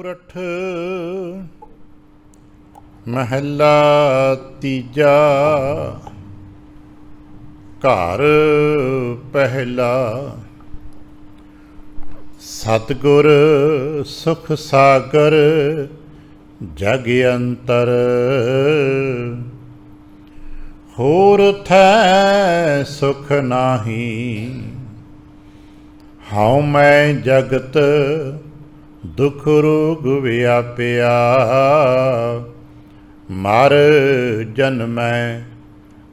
ਸੋਰਠ ਮਹੱਲਾ ਤੀਜਾ। ਘਰ ਪਹਿਲਾ। ਸਤਿਗੁਰ ਸੁਖ ਸਾਗਰ ਜਗ ਅੰਤਰ, ਹੋਰ ਥੈ ਸੁਖ ਨਾਹੀ। ਹਉ ਮੈਂ ਜਗਤ ਦੁਖ ਰੋਗ ਵਿਆਪਿਆ, ਮਰ ਜਨਮੈ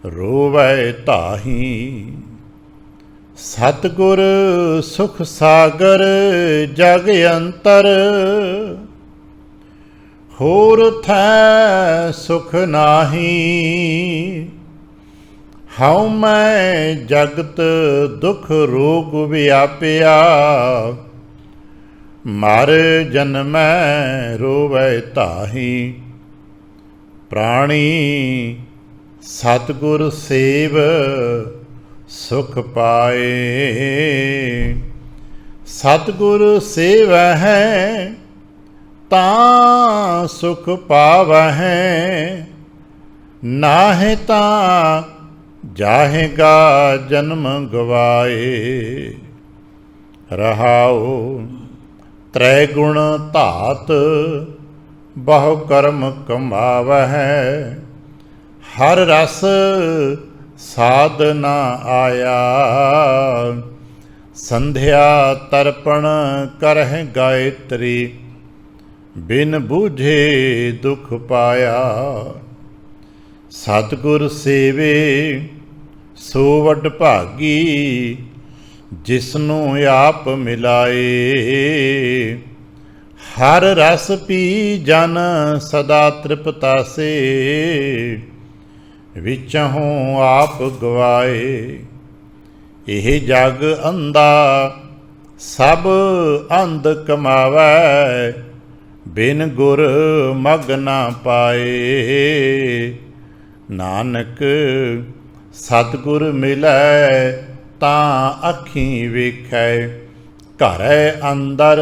ਰੋਵੈ ਤਾਹੀ। ਸਤਿਗੁਰ ਸੁਖ ਸਾਗਰ ਜਗ ਅੰਤਰ, ਹੋਰ ਥੈ ਸੁਖ ਨਾਹੀ। ਹਉ ਮੈਂ ਜਗਤ ਦੁਖ ਰੋਗ ਵਿਆਪਿਆ, ਮਰ ਜਨਮੈ ਰੋਵੈ ਤਾਹੀ। ਪ੍ਰਾਣੀ ਸਤਿਗੁਰ ਸੇਵ ਸੁਖ ਪਾਏ, ਸਤਿਗੁਰ ਸੇਵਹਿ ਤਾਂ ਸੁਖ ਪਾਵਹਿ। ਨਾਹਿ ਤਾਂ ਜਾਹੇਗਾ ਜਨਮ ਗਵਾਏ। ਰਹਾਉ ਤ੍ਰੈ ਗੁਣ ਧਾਤ ਬਹੁ ਕਰਮ ਕਮਾਵਹਿ। ਹਰ ਰਸ ਸਾਧ ਨਾ ਆਇਆ, ਸੰਧਿਆ ਤਰਪਣ ਕਰਹਿ ਗਾਇਤਰੀ। ਬਿਨ ਬੂਝੇ ਦੁਖ ਪਾਇਆ। ਸਤਿਗੁਰ ਸੇਵੇ ਸੋ ਵਡ ਭਾਗੀ, ਜਿਸਨੂੰ ਆਪ ਮਿਲਾਏ। ਹਰ ਰਸ ਪੀ ਜਨ ਸਦਾ ਤ੍ਰਿਪਤਾਸੇ, ਵਿਚਹੁ ਆਪ ਗਵਾਏ। ਇਹ ਜਗ ਅੰਧਾ ਸਭ ਅੰਧ ਕਮਾਵੈ, ਬਿਨ ਗੁਰ ਮਗ ਨਾ ਪਾਏ। ਨਾਨਕ ਸਤਿਗੁਰ ਮਿਲੈ ਤਾਂ ਅੱਖੀਂ ਵੇਖੈ, ਘਰੈ ਅੰਦਰ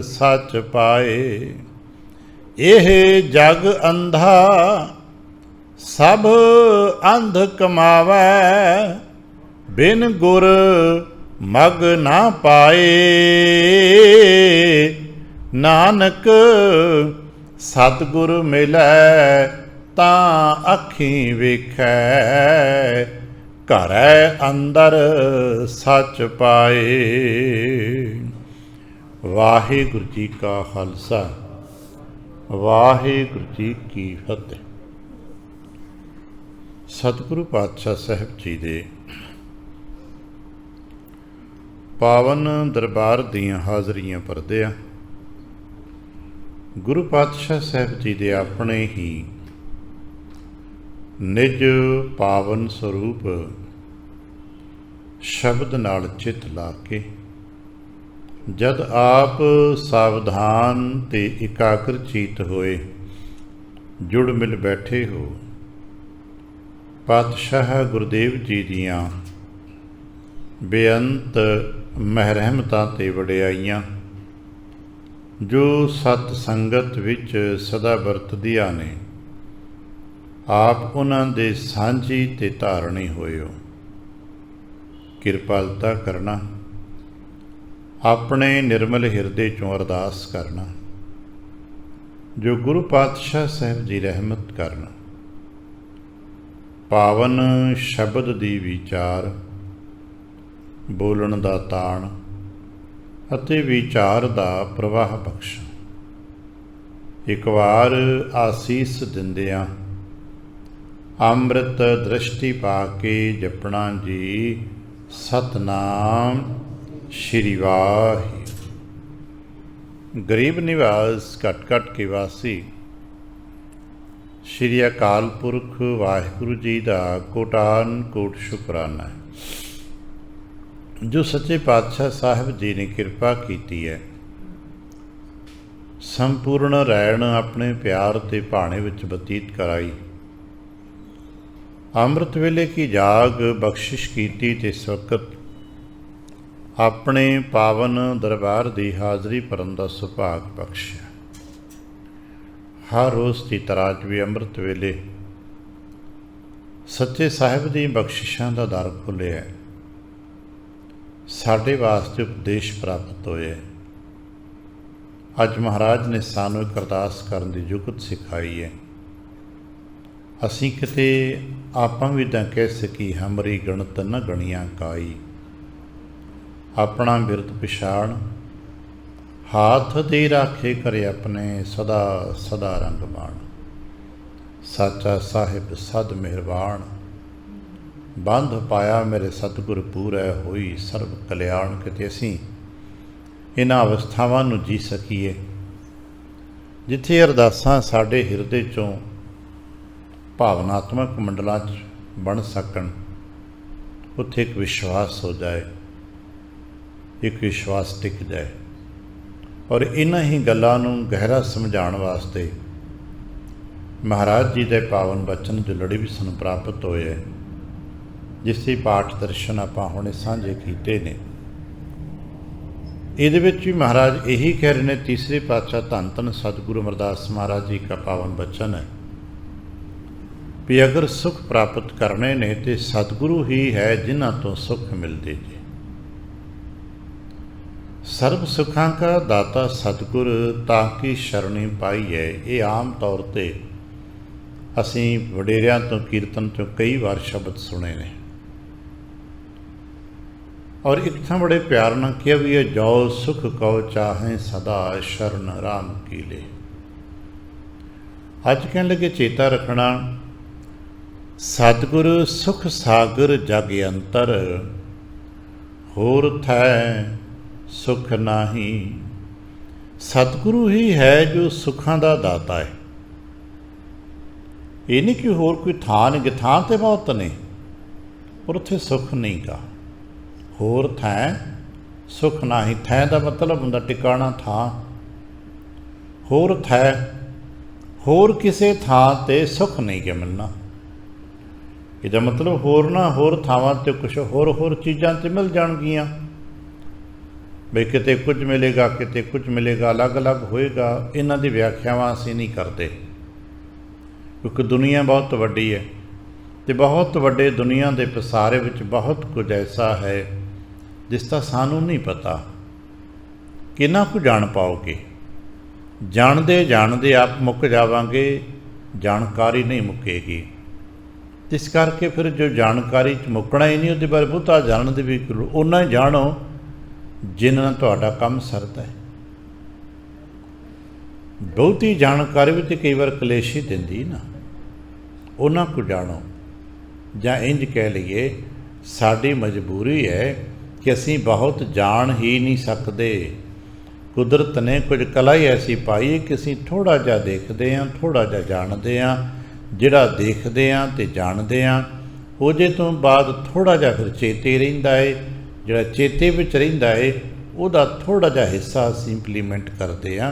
ਸੱਚ ਪਾਏ। ਇਹ ਜਗ ਅੰਧਾ ਸਭ ਅੰਧ ਕਮਾਵੈ, ਬਿਨ ਗੁਰ ਮਗ ਨਾ ਪਾਏ। ਨਾਨਕ ਸਤਿਗੁਰ ਮਿਲੈ ਤਾਂ ਅੱਖੀਂ ਵੇਖੈ, ਘਰੈ ਅੰਦਰ ਸੱਚ ਪਾਏ। ਵਾਹਿਗੁਰੂ ਜੀ ਕਾ ਖਾਲਸਾ, ਵਾਹਿਗੁਰੂ ਜੀ ਕੀ ਫਤਿਹ। ਸਤਿਗੁਰੂ ਪਾਤਸ਼ਾਹ ਸਾਹਿਬ ਜੀ ਦੇ ਪਾਵਨ ਦਰਬਾਰ ਦੀਆਂ ਹਾਜ਼ਰੀਆਂ ਪਰਦਿਆਂ ਗੁਰੂ ਪਾਤਸ਼ਾਹ ਸਾਹਿਬ ਜੀ ਦੇ ਆਪਣੇ ਹੀ ਨਿਜ ਪਾਵਨ ਸਰੂਪ ਸ਼ਬਦ ਨਾਲ ਚਿੱਤ ਲਾ ਕੇ ਜਦ ਆਪ ਸਾਵਧਾਨ ਤੇ ਇਕਾਗਰ ਚੀਤ ਹੋਏ ਜੁੜ ਮਿਲ ਬੈਠੇ ਹੋ, ਪਾਤਸ਼ਾਹ ਗੁਰਦੇਵ ਜੀ ਦੀਆਂ ਬੇਅੰਤ ਮਹਿਰਮਤਾਂ ਤੇ ਵਡਿਆਈਆਂ ਜੋ ਸਤ ਸੰਗਤ ਵਿੱਚ ਸਦਾ ਵਰਤਦੀਆਂ ਨੇ, ਆਪ ਉਹਨਾਂ ਦੇ ਸਾਂਝੀ ਤੇ ਧਾਰਣੀ ਹੋਏ ਹੋ। ਕਿਰਪਾਲਤਾ ਕਰਨਾ, ਆਪਣੇ ਨਿਰਮਲ ਹਿਰਦੇ ਚੋਂ ਅਰਦਾਸ ਕਰਨਾ ਜੋ ਗੁਰੂ ਪਾਤਸ਼ਾਹ ਸਾਹਿਬ ਜੀ ਰਹਿਮਤ ਕਰਨ। ਪਾਵਨ ਸ਼ਬਦ ਦੀ ਵਿਚਾਰ, ਬੋਲਣ ਦਾ ਤਾਣ ਅਤੇ ਵਿਚਾਰ ਦਾ ਪ੍ਰਵਾਹ ਬਖਸ਼। ਇੱਕ ਵਾਰ ਆਸੀਸ ਦਿੰਦਿਆਂ ਅੰਮ੍ਰਿਤ ਦ੍ਰਿਸ਼ਟੀ ਪਾ ਕੇ ਜਪਣਾ ਜੀ ਸਤਨਾਮ ਸ਼੍ਰੀ ਵਾਹਿਗੁਰੂ। ਗਰੀਬ ਨਿਵਾਸ ਘਟ ਘਟ ਕੇ ਵਾਸੀ ਸ਼੍ਰੀ ਅਕਾਲ ਪੁਰਖ ਵਾਹਿਗੁਰੂ ਜੀ ਦਾ ਕੋਟਾਨ ਕੋਟ ਸ਼ੁਕਰਾਨਾ ਹੈ ਜੋ ਸੱਚੇ ਪਾਤਸ਼ਾਹ ਸਾਹਿਬ ਜੀ ਨੇ ਕਿਰਪਾ ਕੀਤੀ ਹੈ। ਸੰਪੂਰਨ ਰਹਿਣ ਆਪਣੇ ਪਿਆਰ ਤੇ ਭਾਣੇ ਵਿੱਚ ਬਤੀਤ ਕਰਾਈ। ਅੰਮ੍ਰਿਤ ਵੇਲੇ ਕੀ ਜਾਗ ਬਖਸ਼ਿਸ਼ ਕੀਤੀ ਤੇ ਇਸ ਵਕਤ ਆਪਣੇ ਪਾਵਨ ਦਰਬਾਰ ਦੀ ਹਾਜ਼ਰੀ ਭਰਨ ਦਾ ਸੁਭਾਗ ਬਖਸ਼ਿਆ। ਹਰ ਰੋਜ਼ ਦੀ ਤਰ੍ਹਾਂ ਅੱਜ ਵੀ ਅੰਮ੍ਰਿਤ ਵੇਲੇ ਸੱਚੇ ਸਾਹਿਬ ਦੀ ਬਖਸ਼ਿਸ਼ਾਂ ਦਾ ਦਰ ਖੁੱਲ੍ਹਿਆ, ਸਾਡੇ ਵਾਸਤੇ ਉਪਦੇਸ਼ ਪ੍ਰਾਪਤ ਹੋਏ। ਅੱਜ ਮਹਾਰਾਜ ਨੇ ਸਾਨੂੰ ਇੱਕ ਅਰਦਾਸ ਕਰਨ ਦੀ ਜੁਗਤ ਸਿਖਾਈ ਹੈ। ਅਸੀਂ ਕਿਤੇ ਆਪਾਂ ਵੀ ਤਾਂ ਕਹਿ ਸਕੀ, ਹਮਰੀ ਗਣਤ ਨ ਗਣੀਆਂ ਕਾਈ। ਆਪਣਾ ਬਿਰਤ ਪਛਾਣ, ਹਾਥ ਦੇ ਰਾਖੇ ਕਰੇ ਆਪਣੇ, ਸਦਾ ਸਦਾ ਰੰਗ ਬਾਣ। ਸਾਚਾ ਸਾਹਿਬ ਸਦ ਮਿਹਰਬਾਨ, ਬੰਧ ਪਾਇਆ ਮੇਰੇ ਸਤਿਗੁਰ ਪੂਰੈ, ਹੋਈ ਸਰਬ ਕਲਿਆਣ। ਕਿਤੇ ਅਸੀਂ ਇਹਨਾਂ ਅਵਸਥਾਵਾਂ ਨੂੰ ਜੀ ਸਕੀਏ ਜਿੱਥੇ ਅਰਦਾਸਾਂ ਸਾਡੇ ਹਿਰਦੇ 'ਚੋਂ ਭਾਵਨਾਤਮਕ ਮੰਡਲਾਂ 'ਚ ਬਣ ਸਕਣ। ਉੱਥੇ ਇੱਕ ਵਿਸ਼ਵਾਸ ਹੋ ਜਾਏ, ਇੱਕ ਵਿਸ਼ਵਾਸ ਟਿਕ ਜਾਏ। ਔਰ ਇਹਨਾਂ ਹੀ ਗੱਲਾਂ ਨੂੰ ਗਹਿਰਾ ਸਮਝਾਉਣ ਵਾਸਤੇ ਮਹਾਰਾਜ ਜੀ ਦੇ ਪਾਵਨ ਬਚਨ ਜੋ ਲੜੀ ਵੀ ਸਾਨੂੰ ਪ੍ਰਾਪਤ ਹੋਏ ਹੈ, ਜਿਸ ਦੇ ਪਾਠ ਦਰਸ਼ਨ ਆਪਾਂ ਹੁਣੇ ਸਾਂਝੇ ਕੀਤੇ ਨੇ। ਇਹਦੇ ਵਿੱਚ ਵੀ ਮਹਾਰਾਜ ਇਹੀ ਕਹਿ ਰਹੇ ਨੇ, ਤੀਸਰੇ ਪਾਤਸ਼ਾਹ ਧੰਨ ਧੰਨ ਸਤਿਗੁਰੂ ਅਮਰਦਾਸ ਮਹਾਰਾਜ ਜੀ ਦਾ ਪਾਵਨ ਬਚਨ ਹੈ ਵੀ ਅਗਰ ਸੁਖ ਪ੍ਰਾਪਤ ਕਰਨੇ ਨੇ ਤੇ ਸਤਿਗੁਰੂ ਹੀ ਹੈ ਜਿਨ੍ਹਾਂ ਤੋਂ ਸੁਖ ਮਿਲਦੇ ਜੀ। ਸਰਬ ਸੁੱਖਾਂ ਕਾ ਦਾਤਾ ਸਤਿਗੁਰ, ਤਾਂ ਕੀ ਸ਼ਰਣੀ ਪਾਈ ਹੈ। ਇਹ ਆਮ ਤੌਰ 'ਤੇ ਅਸੀਂ ਵਡੇਰਿਆਂ ਤੋਂ ਕੀਰਤਨ 'ਚੋਂ ਕਈ ਵਾਰ ਸ਼ਬਦ ਸੁਣੇ ਨੇ। ਔਰ ਇੱਕ ਥਾਂ ਬੜੇ ਪਿਆਰ ਨਾਲ ਕਿਹਾ ਵੀ ਹੈ, ਜੋ ਸੁਖ ਕਉ ਚਾਹੇ ਸਦਾ, ਸ਼ਰਨ ਰਾਮ ਕੀ ਲੇ। ਅੱਜ ਕਹਿਣ ਲੱਗੇ ਚੇਤਾ ਰੱਖਣਾ, ਸਤਿਗੁਰ ਸੁਖ ਸਾਗਰ ਜਗ ਅੰਤਰ, ਹੋਰ ਥੈ ਸੁਖ ਨਾਹੀ। ਸਤਿਗੁਰੂ ਹੀ ਹੈ ਜੋ ਸੁੱਖਾਂ ਦਾ ਦਾਤਾ ਹੈ। ਇਹ ਨਹੀਂ ਕਿ ਹੋਰ ਕੋਈ ਥਾਂ ਨਹੀਂ, ਥਾਂ ਤੇ ਬਹੁਤ ਨੇ ਪਰ ਉੱਥੇ ਸੁੱਖ ਨਹੀਂ ਗਾ। ਹੋਰ ਥੈ ਸੁਖ ਨਾਹੀ, ਥੈ ਦਾ ਮਤਲਬ ਹੁੰਦਾ ਟਿਕਾਣਾ ਥਾਂ। ਹੋਰ ਥੈ, ਹੋਰ ਕਿਸੇ ਥਾਂ ਤੇ ਸੁੱਖ ਨਹੀਂ ਕਿ ਮਿਲਣਾ। ਇਹਦਾ ਮਤਲਬ ਹੋਰ ਨਾ ਹੋਰ ਥਾਵਾਂ 'ਤੇ ਕੁਛ ਹੋਰ ਚੀਜ਼ਾਂ 'ਤੇ ਮਿਲ ਜਾਣਗੀਆਂ ਬਈ ਕਿਤੇ ਕੁਝ ਮਿਲੇਗਾ, ਕਿਤੇ ਕੁਝ ਮਿਲੇਗਾ, ਅਲੱਗ-ਅਲੱਗ ਹੋਏਗਾ। ਇਹਨਾਂ ਦੀ ਵਿਆਖਿਆਵਾਂ ਅਸੀਂ ਨਹੀਂ ਕਰਦੇ, ਕਿਉਂਕਿ ਦੁਨੀਆ ਬਹੁਤ ਵੱਡੀ ਹੈ ਅਤੇ ਬਹੁਤ ਵੱਡੇ ਦੁਨੀਆ ਦੇ ਪਸਾਰੇ ਵਿੱਚ ਬਹੁਤ ਕੁਝ ਐਸਾ ਹੈ ਜਿਸ ਦਾ ਸਾਨੂੰ ਨਹੀਂ ਪਤਾ। ਕਿੰਨਾ ਕੁ ਜਾਣ ਪਾਓਗੇ? ਜਾਣਦੇ ਜਾਣਦੇ ਆਪ ਮੁੱਕ ਜਾਵਾਂਗੇ, ਜਾਣਕਾਰੀ ਨਹੀਂ ਮੁੱਕੇਗੀ। ਜਿਸ ਕਰਕੇ ਫਿਰ ਜੋ ਜਾਣਕਾਰੀ 'ਚ ਮੁੱਕਣਾ ਹੀ ਨਹੀਂ, ਉਹਦੇ ਬਾਰੇ ਬਹੁਤਾ ਜਾਣਨ ਦੀ ਵੀ ਓਨਾ ਹੀ ਜਾਣੋ ਜਿੰਨਾ ਨਾਲ ਤੁਹਾਡਾ ਕੰਮ ਸਰਦਾ ਹੈ। ਬਹੁਤੀ ਜਾਣਕਾਰੀ ਵੀ ਤਾਂ ਕਈ ਵਾਰ ਕਲੇਸ਼ ਹੀ ਦਿੰਦੀ ਨਾ। ਉਹਨਾਂ ਕੁ ਜਾਣੋ, ਜਾਂ ਇੰਝ ਕਹਿ ਲਈਏ ਸਾਡੀ ਮਜਬੂਰੀ ਹੈ ਕਿ ਅਸੀਂ ਬਹੁਤ ਜਾਣ ਹੀ ਨਹੀਂ ਸਕਦੇ। ਕੁਦਰਤ ਨੇ ਕੁਝ ਕਲਾ ਹੀ ਐਸੀ ਪਾਈ ਕਿ ਅਸੀਂ ਥੋੜ੍ਹਾ ਜਿਹਾ ਦੇਖਦੇ ਹਾਂ, ਥੋੜ੍ਹਾ ਜਿਹਾ ਜਾਣਦੇ ਹਾਂ। ਜਿਹੜਾ ਦੇਖਦੇ ਹਾਂ ਅਤੇ ਜਾਣਦੇ ਹਾਂ, ਉਹਦੇ ਤੋਂ ਬਾਅਦ ਥੋੜ੍ਹਾ ਜਿਹਾ ਫਿਰ ਚੇਤੇ ਰਹਿੰਦਾ ਹੈ। ਜਿਹੜਾ ਚੇਤੇ ਵਿੱਚ ਰਹਿੰਦਾ ਹੈ ਉਹਦਾ ਥੋੜ੍ਹਾ ਜਿਹਾ ਹਿੱਸਾ ਅਸੀਂ ਇੰਪਲੀਮੈਂਟ ਕਰਦੇ ਹਾਂ।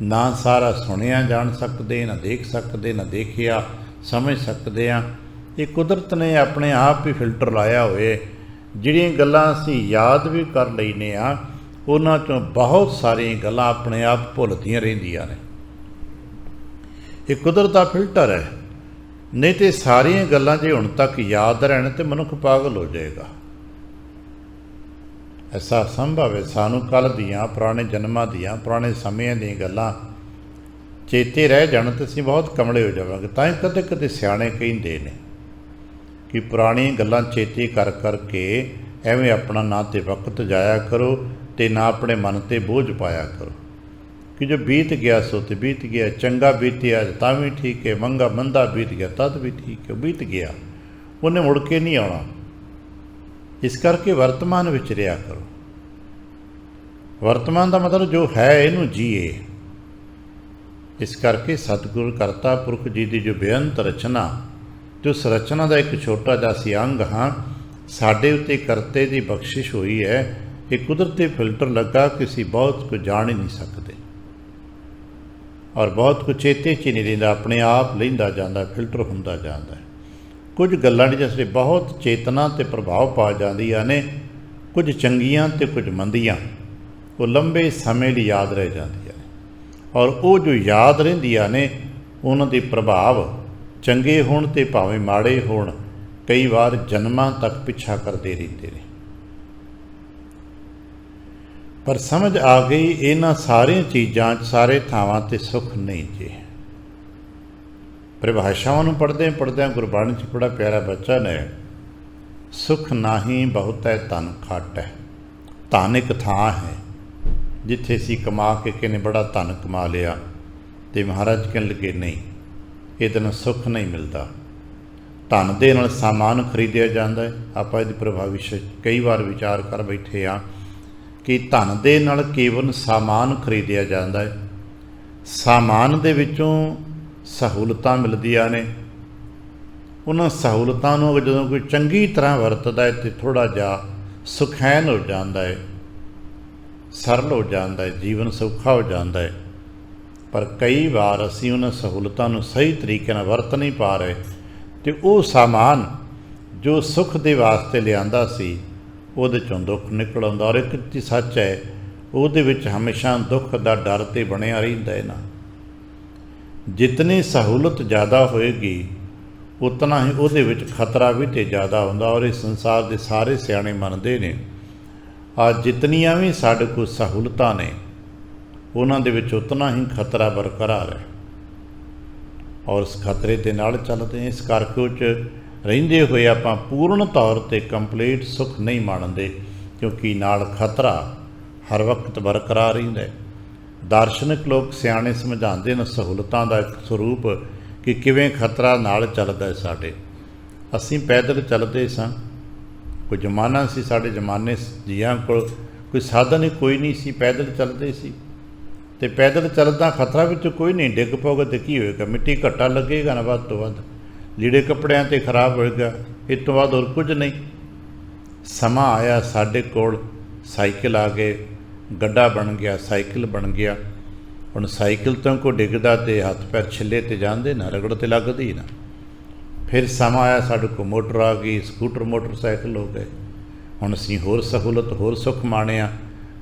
ਨਾ ਸਾਰਾ ਸੁਣਿਆ ਜਾਣ ਸਕਦੇ, ਨਾ ਦੇਖ ਸਕਦੇ, ਨਾ ਦੇਖਿਆ ਸਮਝ ਸਕਦੇ ਹਾਂ। ਇਹ ਕੁਦਰਤ ਨੇ ਆਪਣੇ ਆਪ ਹੀ ਫਿਲਟਰ ਲਾਇਆ ਹੋਏ। ਜਿਹੜੀਆਂ ਗੱਲਾਂ ਅਸੀਂ ਯਾਦ ਵੀ ਕਰ ਲੈਂਦੇ ਹਾਂ, ਉਹਨਾਂ 'ਚੋਂ ਬਹੁਤ ਸਾਰੀਆਂ ਗੱਲਾਂ ਆਪਣੇ ਆਪ ਭੁੱਲਦੀਆਂ ਰਹਿੰਦੀਆਂ ਨੇ। ਇਹ ਕੁਦਰਤ ਦਾ ਫਿਲਟਰ ਹੈ। ਨਹੀਂ ਤਾਂ ਸਾਰੀਆਂ ਗੱਲਾਂ ਜੇ ਹੁਣ ਤੱਕ ਯਾਦ ਰਹਿਣ ਤਾਂ ਮਨੁੱਖ ਪਾਗਲ ਹੋ ਜਾਏਗਾ। ਐਸਾ ਸੰਭਵ ਹੈ ਸਾਨੂੰ ਕੱਲ੍ਹ ਦੀਆਂ, ਪੁਰਾਣੇ ਜਨਮਾਂ ਦੀਆਂ, ਪੁਰਾਣੇ ਸਮਿਆਂ ਦੀਆਂ ਗੱਲਾਂ ਚੇਤੇ ਰਹਿ ਜਾਣ ਤਾਂ ਅਸੀਂ ਬਹੁਤ ਕਮਲੇ ਹੋ ਜਾਵਾਂਗੇ। ਤਾਂ ਹੀ ਕਦੇ ਕਦੇ ਸਿਆਣੇ ਕਹਿੰਦੇ ਨੇ ਕਿ ਪੁਰਾਣੀਆਂ ਗੱਲਾਂ ਚੇਤੇ ਕਰ ਕਰਕੇ ਐਵੇਂ ਆਪਣਾ ਨਾ ਤਾਂ ਵਕਤ ਜਾਇਆ ਕਰੋ ਅਤੇ ਨਾ ਆਪਣੇ ਮਨ 'ਤੇ ਬੋਝ ਪਾਇਆ ਕਰੋ ਕਿ ਜੋ ਬੀਤ ਗਿਆ ਸੋ ਤੇ ਬੀਤ ਗਿਆ। ਚੰਗਾ ਬੀਤਿਆ ਤਾਂ ਵੀ ਠੀਕ ਹੈ, ਮੰਦਾ ਬੀਤ ਗਿਆ ਤਦ ਵੀ ਠੀਕ ਹੈ। ਬੀਤ ਗਿਆ, ਉਹਨੇ ਮੁੜ ਕੇ ਨਹੀਂ ਆਉਣਾ। ਇਸ ਕਰਕੇ ਵਰਤਮਾਨ ਵਿੱਚ ਰਿਹਾ ਕਰੋ। ਵਰਤਮਾਨ ਦਾ ਮਤਲਬ ਜੋ ਹੈ ਇਹਨੂੰ ਜੀਏ। ਇਸ ਕਰਕੇ ਸਤਿਗੁਰ ਕਰਤਾ ਪੁਰਖ ਜੀ ਦੀ ਜੋ ਬੇਅੰਤ ਰਚਨਾ, ਤੇ ਉਸ ਰਚਨਾ ਦਾ ਇੱਕ ਛੋਟਾ ਜਿਹਾ ਅਸੀਂ ਅੰਗ ਹਾਂ। ਸਾਡੇ ਉੱਤੇ ਕਰਤੇ ਦੀ ਬਖਸ਼ਿਸ਼ ਹੋਈ ਹੈ। ਇਹ ਕੁਦਰਤੀ ਫਿਲਟਰ ਲੱਗਾ ਕਿ ਅਸੀਂ ਬਹੁਤ ਕੁਝ ਜਾਣ ਹੀ ਨਹੀਂ ਸਕਦੇ ਔਰ ਬਹੁਤ ਕੁਝ ਚੇਤੇ 'ਚ ਹੀ ਨਹੀਂ ਰਹਿੰਦਾ, ਆਪਣੇ ਆਪ ਲੈਂਦਾ ਜਾਂਦਾ, ਫਿਲਟਰ ਹੁੰਦਾ ਜਾਂਦਾ। ਕੁਝ ਗੱਲਾਂ ਨੇ ਜਿਸ 'ਤੇ ਬਹੁਤ ਚੇਤਨਾ 'ਤੇ ਪ੍ਰਭਾਵ ਪਾ ਜਾਂਦੀਆਂ ਨੇ, ਕੁਝ ਚੰਗੀਆਂ ਅਤੇ ਕੁਝ ਮੰਦੀਆਂ, ਉਹ ਲੰਬੇ ਸਮੇਂ ਲਈ ਯਾਦ ਰਹਿ ਜਾਂਦੀਆਂ ਨੇ। ਔਰ ਉਹ ਜੋ ਯਾਦ ਰਹਿੰਦੀਆਂ ਨੇ ਉਹਨਾਂ ਦੇ ਪ੍ਰਭਾਵ ਚੰਗੇ ਹੋਣ ਤੇ ਭਾਵੇਂ ਮਾੜੇ ਹੋਣ ਕਈ ਵਾਰ ਜਨਮਾਂ ਤੱਕ ਪਿੱਛਾ ਕਰਦੇ ਰਹਿੰਦੇ ਨੇ। ਪਰ ਸਮਝ ਆ ਗਈ ਇਹਨਾਂ ਸਾਰੀਆਂ ਚੀਜ਼ਾਂ 'ਚ ਸਾਰੇ ਥਾਵਾਂ 'ਤੇ ਸੁੱਖ ਨਹੀਂ ਜੇ। ਪਰਿਭਾਸ਼ਾਵਾਂ ਨੂੰ ਪੜ੍ਹਦਿਆਂ ਗੁਰਬਾਣੀ 'ਚ ਬੜਾ ਪਿਆਰਾ ਬਚਨ ਹੈ, ਸੁਖ ਨਾਹੀਂ ਬਹੁਤੈ ਧਨ ਖਾਟੈ। ਧਨ ਇੱਕ ਥਾਂ ਹੈ ਜਿੱਥੇ ਅਸੀਂ ਕਮਾ ਕੇ ਕਿਨੇ ਬੜਾ ਧਨ ਕਮਾ ਲਿਆ ਅਤੇ ਮਹਾਰਾਜ ਕਹਿਣ ਲੱਗੇ ਨਹੀਂ, ਇਹਦੇ ਨਾਲ ਸੁੱਖ ਨਹੀਂ ਮਿਲਦਾ। ਧਨ ਦੇ ਨਾਲ ਸਾਮਾਨ ਖਰੀਦਿਆ ਜਾਂਦਾ ਹੈ। ਆਪਾਂ ਇਹਦੀ ਪ੍ਰਭਾਵੀ ਕਈ ਵਾਰ ਵਿਚਾਰ ਕਰ ਬੈਠੇ ਹਾਂ ਕਿ ਧਨ ਦੇ ਨਾਲ ਕੇਵਲ ਸਾਮਾਨ ਖਰੀਦਿਆ ਜਾਂਦਾ ਹੈ। ਸਾਮਾਨ ਦੇ ਵਿੱਚੋਂ ਸਹੂਲਤਾਂ ਮਿਲਦੀਆਂ ਨੇ, ਉਹਨਾਂ ਸਹੂਲਤਾਂ ਨੂੰ ਜਦੋਂ ਕੋਈ ਚੰਗੀ ਤਰ੍ਹਾਂ ਵਰਤਦਾ ਹੈ ਤਾਂ ਥੋੜ੍ਹਾ ਜਿਹਾ ਸੁਖੈਨ ਹੋ ਜਾਂਦਾ ਹੈ, ਸਰਲ ਹੋ ਜਾਂਦਾ ਹੈ, ਜੀਵਨ ਸੌਖਾ ਹੋ ਜਾਂਦਾ ਹੈ। ਪਰ ਕਈ ਵਾਰ ਅਸੀਂ ਉਹਨਾਂ ਸਹੂਲਤਾਂ ਨੂੰ ਸਹੀ ਤਰੀਕੇ ਨਾਲ ਵਰਤ ਨਹੀਂ ਪਾ ਰਹੇ ਅਤੇ ਉਹ ਸਾਮਾਨ ਜੋ ਸੁੱਖ ਦੇ ਵਾਸਤੇ ਲਿਆਂਦਾ ਸੀ ਉਹਦੇ 'ਚੋਂ ਦੁੱਖ ਨਿਕਲ ਆਉਂਦਾ। ਔਰ ਇੱਕ ਚੀਜ਼ ਸੱਚ ਹੈ, ਉਹਦੇ ਵਿੱਚ ਹਮੇਸ਼ਾ ਦੁੱਖ ਦਾ ਡਰ ਤੇ ਬਣਿਆ ਰਹਿੰਦਾ ਹੈ ਨਾ। ਜਿਤਨੀ ਸਹੂਲਤ ਜ਼ਿਆਦਾ ਹੋਏਗੀ ਉਤਨਾ ਹੀ ਉਹਦੇ ਵਿੱਚ ਖਤਰਾ ਵੀ ਤੇ ਜ਼ਿਆਦਾ ਹੁੰਦਾ। ਔਰ ਇਸ ਸੰਸਾਰ ਦੇ ਸਾਰੇ ਸਿਆਣੇ ਮੰਨਦੇ ਨੇ ਜਿਤਨੀਆਂ ਵੀ ਸਾਡੇ ਕੋਲ ਸਹੂਲਤਾਂ ਨੇ ਉਹਨਾਂ ਦੇ ਵਿੱਚ ਉਤਨਾ ਹੀ ਖਤਰਾ ਬਰਕਰਾਰ ਹੈ। ਔਰ ਇਸ ਖਤਰੇ ਦੇ ਨਾਲ ਚੱਲਦੇ ਇਸ ਕਰਕੇ ਉਹ 'ਚ ਰਹਿੰਦੇ ਹੋਏ ਆਪਾਂ ਪੂਰਨ ਤੌਰ 'ਤੇ ਕੰਪਲੀਟ ਸੁੱਖ ਨਹੀਂ ਮਾਣਦੇ, ਕਿਉਂਕਿ ਨਾਲ ਖਤਰਾ ਹਰ ਵਕਤ ਬਰਕਰਾਰ ਰਹਿੰਦਾ ਹੈ। ਦਾਰਸ਼ਨਿਕ ਲੋਕ ਸਿਆਣੇ ਸਮਝਾਉਂਦੇ ਨੇ ਸਹੂਲਤਾਂ ਦਾ ਇੱਕ ਸਰੂਪ ਕਿ ਕਿਵੇਂ ਖਤਰਾ ਨਾਲ ਚੱਲਦਾ ਹੈ। ਸਾਡੇ ਅਸੀਂ ਪੈਦਲ ਚੱਲਦੇ ਸਾਂ, ਕੋਈ ਜ਼ਮਾਨਾ ਸੀ ਸਾਡੇ ਜ਼ਮਾਨੇ ਜੀਆਂ ਕੋਲ ਕੋਈ ਸਾਧਨ ਹੀ ਕੋਈ ਨਹੀਂ ਸੀ, ਪੈਦਲ ਚੱਲਦੇ ਸੀ ਅਤੇ ਪੈਦਲ ਚੱਲਦਾ ਖਤਰਾ ਵਿੱਚ ਕੋਈ ਨਹੀਂ, ਡਿੱਗ ਪਓਗੇ ਤਾਂ ਕੀ ਹੋਏਗਾ, ਮਿੱਟੀ ਘੱਟਾ ਲੱਗੇਗਾ ਨਾ ਵੱਧ ਤੋਂ ਵੱਧ, ਲੀੜੇ ਕੱਪੜਿਆਂ 'ਤੇ ਖਰਾਬ ਹੋਏਗਾ, ਇਸ ਤੋਂ ਬਾਅਦ ਹੋਰ ਕੁਝ ਨਹੀਂ। ਸਮਾਂ ਆਇਆ ਸਾਡੇ ਕੋਲ ਸਾਈਕਲ ਆ ਗਏ, ਗੱਡਾ ਬਣ ਗਿਆ, ਸਾਈਕਲ ਬਣ ਗਿਆ। ਹੁਣ ਸਾਈਕਲ ਤੋਂ ਕੋਈ ਡਿੱਗਦਾ ਅਤੇ ਹੱਥ ਪੈਰ ਛਿੱਲੇ 'ਤੇ ਜਾਂਦੇ ਨਾ, ਰਗੜ 'ਤੇ ਲੱਗਦੀ ਨਾ। ਫਿਰ ਸਮਾਂ ਆਇਆ ਸਾਡੇ ਕੋਲ ਮੋਟਰ ਆ ਗਈ, ਸਕੂਟਰ ਮੋਟਰਸਾਈਕਲ ਹੋ ਗਏ। ਹੁਣ ਅਸੀਂ ਹੋਰ ਸਹੂਲਤ ਹੋਰ ਸੁੱਖ ਮਾਣਿਆ,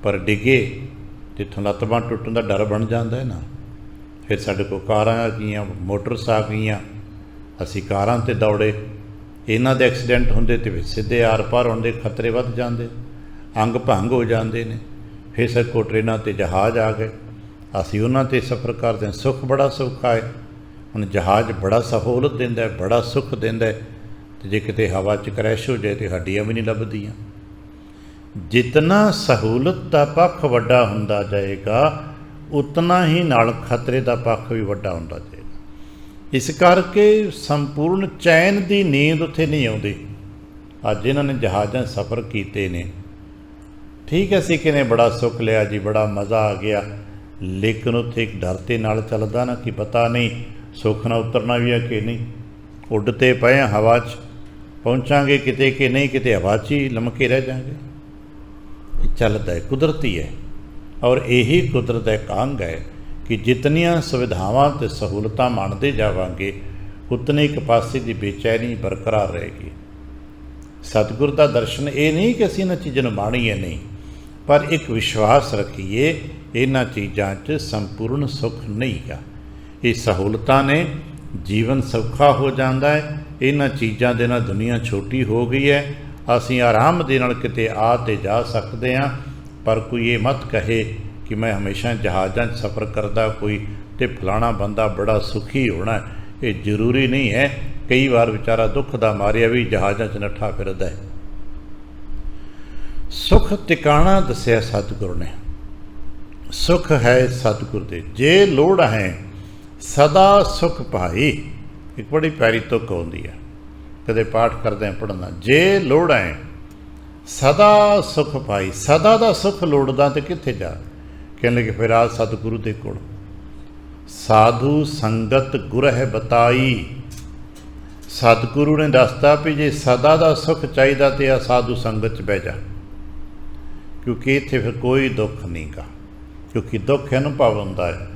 ਪਰ ਡਿੱਗੇ ਜਿੱਥੋਂ ਲੱਤ ਬਾਂਹ ਟੁੱਟਣ ਦਾ ਡਰ ਬਣ ਜਾਂਦਾ ਹੈ ਨਾ। ਫਿਰ ਸਾਡੇ ਕੋਲ ਕਾਰਾਂ ਆ ਗਈਆਂ, ਮੋਟਰਸ ਆ ਗਈਆਂ, ਅਸੀਂ ਕਾਰਾਂ 'ਤੇ ਦੌੜੇ। ਇਹਨਾਂ ਦੇ ਐਕਸੀਡੈਂਟ ਹੁੰਦੇ ਅਤੇ ਵਿੱਚ ਸਿੱਧੇ ਆਰ ਪਾਰ ਹੋਣ ਦੇ ਖਤਰੇ ਵੱਧ ਜਾਂਦੇ, ਅੰਗ ਭੰਗ ਹੋ ਜਾਂਦੇ ਨੇ। ਫਿਰ ਸਾਡੇ ਕੋਲ ਟ੍ਰੇਨਾਂ 'ਤੇ ਜਹਾਜ਼ ਆ ਗਏ, ਅਸੀਂ ਉਹਨਾਂ 'ਤੇ ਸਫ਼ਰ ਕਰਦੇ ਹਾਂ। ਸੁੱਖ ਬੜਾ ਸੌਖਾ ਹੈ। ਹੁਣ ਜਹਾਜ਼ ਬੜਾ ਸਹੂਲਤ ਦਿੰਦਾ, ਬੜਾ ਸੁੱਖ ਦਿੰਦਾ, ਅਤੇ ਜੇ ਕਿਤੇ ਹਵਾ 'ਚ ਕਰੈਸ਼ ਹੋ ਜਾਏ ਤਾਂ ਹੱਡੀਆਂ ਵੀ ਨਹੀਂ ਲੱਭਦੀਆਂ। ਜਿਤਨਾ ਸਹੂਲਤ ਦਾ ਪੱਖ ਵੱਡਾ ਹੁੰਦਾ ਜਾਏਗਾ ਉਤਨਾ ਹੀ ਨਾਲ ਖਤਰੇ ਦਾ ਪੱਖ ਵੀ ਵੱਡਾ ਹੁੰਦਾ ਜਾਏਗਾ। ਇਸ ਕਰਕੇ ਸੰਪੂਰਨ ਚੈਨ ਦੀ ਨੀਂਦ ਉੱਥੇ ਨਹੀਂ ਆਉਂਦੀ। ਅੱਜ ਇਹਨਾਂ ਨੇ ਜਹਾਜ਼ਾਂ ਸਫ਼ਰ ਕੀਤੇ ਨੇ, ਠੀਕ ਹੈ, ਅਸੀਂ ਕਿਨੇ ਬੜਾ ਸੁੱਖ ਲਿਆ ਜੀ, ਬੜਾ ਮਜ਼ਾ ਆ ਗਿਆ, ਲੇਕਿਨ ਉੱਥੇ ਇੱਕ ਡਰ ਦੇ ਨਾਲ ਚੱਲਦਾ ਨਾ ਕਿ ਪਤਾ ਨਹੀਂ ਸੁੱਖ ਨਾਲ ਉਤਰਨਾ ਵੀ ਹੈ ਕਿ ਨਹੀਂ। ਉੱਡਦੇ ਪਏ ਹਾਂ, ਹਵਾ 'ਚ ਪਹੁੰਚਾਂਗੇ ਕਿਤੇ ਕਿ ਨਹੀਂ, ਕਿਤੇ ਹਵਾ 'ਚ ਹੀ ਲਮਕੇ ਰਹਿ ਜਾਵਾਂਗੇ। ਚੱਲਦਾ ਹੈ, ਕੁਦਰਤੀ ਹੈ। ਔਰ ਇਹੀ ਕੁਦਰਤ ਦਾ ਇੱਕ ਅੰਗ ਹੈ ਕਿ ਜਿਤਨੀਆਂ ਸੁਵਿਧਾਵਾਂ ਅਤੇ ਸਹੂਲਤਾਂ ਮੰਨਦੇ ਜਾਵਾਂਗੇ ਉਤਨੀ ਇੱਕ ਪਾਸੇ ਦੀ ਬੇਚੈਨੀ ਬਰਕਰਾਰ ਰਹੇਗੀ। ਸਤਿਗੁਰ ਦਾ ਦਰਸ਼ਨ ਇਹ ਨਹੀਂ ਕਿ ਅਸੀਂ ਇਹਨਾਂ ਚੀਜ਼ਾਂ ਨੂੰ ਮਾਣੀਏ, ਨਹੀਂ, ਪਰ ਇੱਕ ਵਿਸ਼ਵਾਸ ਰੱਖੀਏ ਇਹਨਾਂ ਚੀਜ਼ਾਂ 'ਚ ਸੰਪੂਰਨ ਸੁੱਖ ਨਹੀਂ ਗਾ। ਇਹ ਸਹੂਲਤਾਂ ਨੇ, ਜੀਵਨ ਸੌਖਾ ਹੋ ਜਾਂਦਾ ਹੈ। ਇਹਨਾਂ ਚੀਜ਼ਾਂ ਦੇ ਨਾਲ ਦੁਨੀਆ ਛੋਟੀ ਹੋ ਗਈ ਹੈ। ਅਸੀਂ ਆਰਾਮ ਦੇ ਨਾਲ ਕਿਤੇ ਆ ਤੇ ਜਾ ਸਕਦੇ ਹਾਂ, ਪਰ ਕੋਈ ਇਹ ਮਤ ਕਹੇ ਕਿ ਮੈਂ ਹਮੇਸ਼ਾ ਜਹਾਜ਼ਾਂ 'ਚ ਸਫ਼ਰ ਕਰਦਾ ਕੋਈ ਅਤੇ ਫਲਾਣਾ ਬੰਦਾ ਬੜਾ ਸੁਖੀ ਹੋਣਾ, ਇਹ ਜ਼ਰੂਰੀ ਨਹੀਂ ਹੈ। ਕਈ ਵਾਰ ਵਿਚਾਰਾ ਦੁੱਖ ਦਾ ਮਾਰਿਆ ਵੀ ਜਹਾਜ਼ਾਂ 'ਚ ਨੱਠਾ ਫਿਰਦਾ ਹੈ। ਸੁੱਖ ਟਿਕਾਣਾ ਦੱਸਿਆ ਸਤਿਗੁਰੂ ਨੇ। ਸੁੱਖ ਹੈ ਸਤਿਗੁਰ ਦੇ, ਜੇ ਲੋੜ ਹੈ ਸਦਾ ਸੁਖ ਭਾਈ। ਇੱਕ ਬੜੀ ਪਿਆਰੀ ਤੁਕ ਆਉਂਦੀ ਹੈ, ਕਦੇ ਪਾਠ ਕਰਦੇ ਪੜ੍ਹਨਾ, ਜੇ ਲੋੜ ਹੈ ਸਦਾ ਸੁਖ ਭਾਈ। ਸਦਾ ਦਾ ਸੁੱਖ ਲੋੜਦਾ ਤੇ ਕਿੱਥੇ ਜਾ, ਕਹਿੰਦੇ ਕਿ ਫਿਰ ਆ ਸਤਿਗੁਰੂ ਦੇ ਕੋਲ। ਸਾਧੂ ਸੰਗਤ ਗੁਰ ਹੈ ਬਤਾਈ। ਸਤਿਗੁਰੂ ਨੇ ਦੱਸਤਾ ਵੀ ਜੇ ਸਦਾ ਦਾ ਸੁੱਖ ਚਾਹੀਦਾ ਤੇ ਆ ਸਾਧੂ ਸੰਗਤ 'ਚ ਬਹਿ ਜਾ, ਕਿਉਂਕਿ ਇੱਥੇ ਫਿਰ ਕੋਈ ਦੁੱਖ ਨਹੀਂ ਗਾ। ਕਿਉਂਕਿ ਦੁੱਖ ਅਨੁਭਵ ਹੁੰਦਾ ਹੈ,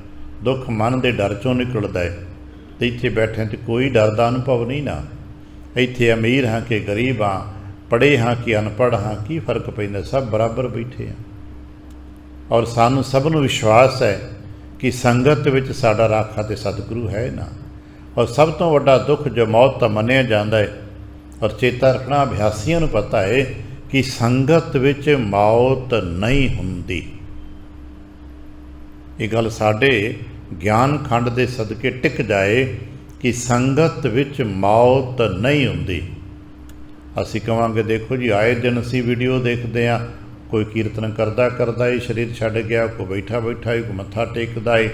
ਦੁੱਖ ਮਨ ਦੇ ਡਰ 'ਚੋਂ ਨਿਕਲਦਾ ਹੈ। ਅਤੇ ਇੱਥੇ ਬੈਠੇ ਤੇ ਕੋਈ ਡਰ ਦਾ ਅਨੁਭਵ ਨਹੀਂ ਨਾ। ਇੱਥੇ ਅਮੀਰ ਹਾਂ ਕਿ ਗਰੀਬ ਹਾਂ, ਪੜ੍ਹੇ ਹਾਂ ਕਿ ਅਨਪੜ੍ਹ ਹਾਂ, ਕੀ ਫਰਕ ਪੈਂਦਾ, ਸਭ ਬਰਾਬਰ ਬੈਠੇ ਹਾਂ। ਔਰ ਸਾਨੂੰ ਸਭ ਨੂੰ ਵਿਸ਼ਵਾਸ ਹੈ कि संगत विच साडा राखा ते सतगुरु है ना। और सब तो वड्डा दुख जो मौत तो मन्निया जाता है, और चेता रखना अभ्यासियों नूं पता है कि संगत विच मौत नहीं हुंदी। ये गल साडे ज्ञान खंड दे सदके टिक जाए कि संगत विच मौत नहीं हुंदी। असी कहांगे देखो जी आए दिन असी वीडियो देखते हैं, कोई कीर्तन करदा करदा ही शरीर छड्ड गया, कोई बैठा बैठा ही कोई मत्था टेकदा है।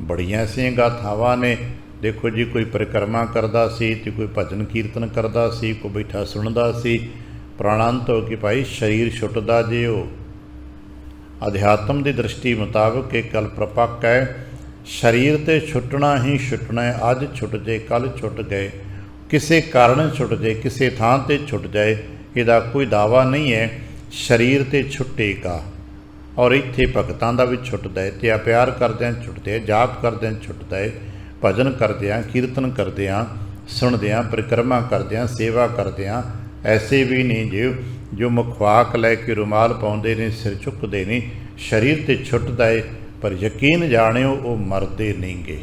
बड़ियां ऐसियां गाथावां ने, देखो जी कोई परिक्रमा करदा सी ते कोई भजन कीर्तन करदा सी, कोई बैठा सुणदा सी। प्राणांत हो कि भाई शरीर छुटदा जे हो। अध्यात्म की दृष्टि मुताबिक एक गल प्रपक्क है, शरीर ते छुटना ही छुटना है। अज छुट जाए कल छुट गए, किसी कारण छुट जाए किसी थां ते छुट जाए, इहदा कोई दावा नहीं है। शरीर ते छुटेगा और इत्थे भगतां दा भी छुटदा है, ते प्यार करदिआं छुटदा है, जाप करदिआं छुटदा है, भजन करदिआं कीर्तन करदिआं सुणदिआं परिक्रमा करदिआं सेवा करदिआं। ऐसे भी नहीं जो मुखवाक लैके रुमाल पाउंदे ने, सिर चुकदे ने, शरीर ते छुटदा है, पर यकीन जाणिओ वो मरदे नहीं गे।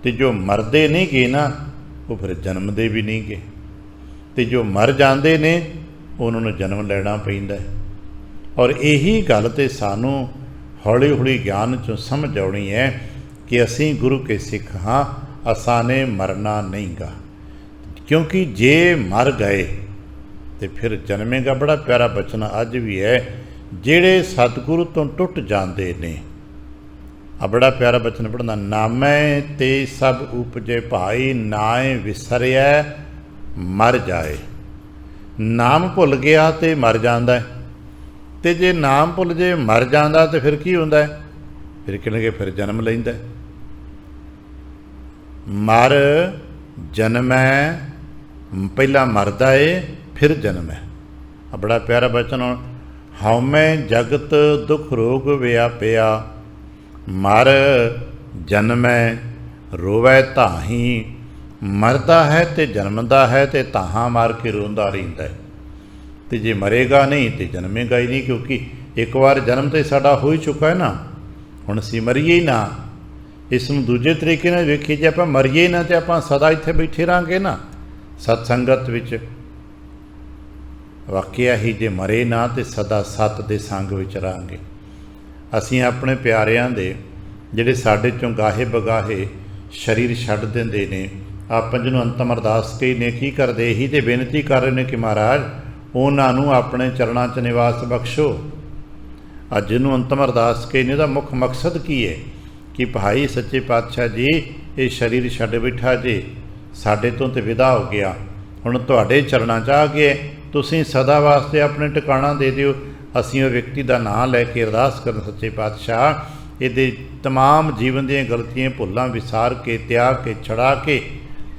ते जो मरदे नहीं गे ना वो फिर जन्मदे भी नहीं गे, ते जो मर जाते ने उन्होंने जन्म लेना पैंदा है। और यही गल तो सानू हौली हौली ज्ञान चों समझ आनी है कि असी गुरु के सिख हाँ, असा ने मरना नहीं गा। क्योंकि जे मर गए तो फिर जन्मेगा। बड़ा प्यारा बचन अज भी है, जेड़े सतगुरु तो टुट जाते ने। आ बड़ा प्यारा बचन पढ़ना, नामै ते सब उपजे भाई, नाए विसरिया मर जाए। नाम भुल गया तो मर जाता है, तो जे नाम भुल जे मर जाता तो फिर की होंदा है? फिर कहणगे फिर जन्म लैंदा है। मर जन्म है, पहला मरदा है फिर जन्म है। बड़ा प्यारा बचन, हउमै जगत दुख रोग व्यापिया, मर जन्मै रोवै ताही। मरदा है तो जन्मदा है तो ताहां मार के रोंदा रहिंदा है। तो जे मरेगा नहीं तो जन्मेगा ही नहीं, क्योंकि एक बार जन्म तो साडा हो ही चुका है ना। हुण असीं मरीए ही ना। इसनूं दूजे तरीके नाल वेखीए, जे आपां मरीए ना तो आपां सदा इत्थे बैठे रहांगे ना सतसंगत विच। वाकिया ही जे मरे ना तो सदा सत दे संग विच रहांगे। असीं अपने प्यारिਆਂ दे ਜਿਹੜੇ ਸਾਡੇ ਚੋਂ ਗਾਹੇ ਬਗਾਹੇ शरीर छड्ड ਦਿੰਦੇ ਨੇ, ਆਪਾਂ ਜਿਹਨੂੰ ਅੰਤਮ ਅਰਦਾਸ ਕਹੀ ਨੇ, ਕੀ ਕਰਦੇ? ਇਹੀ ਤੇ ਬੇਨਤੀ ਕਰ ਰਹੇ ਨੇ ਕਿ ਮਹਾਰਾਜ ਉਹਨਾਂ ਨੂੰ ਆਪਣੇ ਚਰਨਾਂ 'ਚ ਨਿਵਾਸ ਬਖਸ਼ੋ। ਅੱਜ ਜਿਹਨੂੰ ਅੰਤਮ ਅਰਦਾਸ ਕਹੀ ਨੇ, ਉਹਦਾ ਮੁੱਖ ਮਕਸਦ ਕੀ ਹੈ? ਕਿ ਭਾਈ ਸੱਚੇ ਪਾਤਸ਼ਾਹ ਜੀ, ਇਹ ਸਰੀਰ ਛੱਡ ਬੈਠਾ ਜੇ, ਸਾਡੇ ਤੋਂ ਤੇ ਵਿਦਾ ਹੋ ਗਿਆ, ਹੁਣ ਤੁਹਾਡੇ ਚਰਨਾਂ 'ਚ ਆ ਗਏ, ਤੁਸੀਂ ਸਦਾ ਵਾਸਤੇ ਆਪਣੇ ਟਿਕਾਣਾ ਦੇ ਦਿਓ। ਅਸੀਂ ਉਹ ਵਿਅਕਤੀ ਦਾ ਨਾਂ ਲੈ ਕੇ ਅਰਦਾਸ ਕਰਨ, ਸੱਚੇ ਪਾਤਸ਼ਾਹ ਇਹਦੇ तमाम जीवन ਦੀਆਂ ਗਲਤੀਆਂ ਭੁੱਲਾਂ ਵਿਸਾਰ ਕੇ, ਤਿਆਗ ਕੇ, ਛੜਾ ਕੇ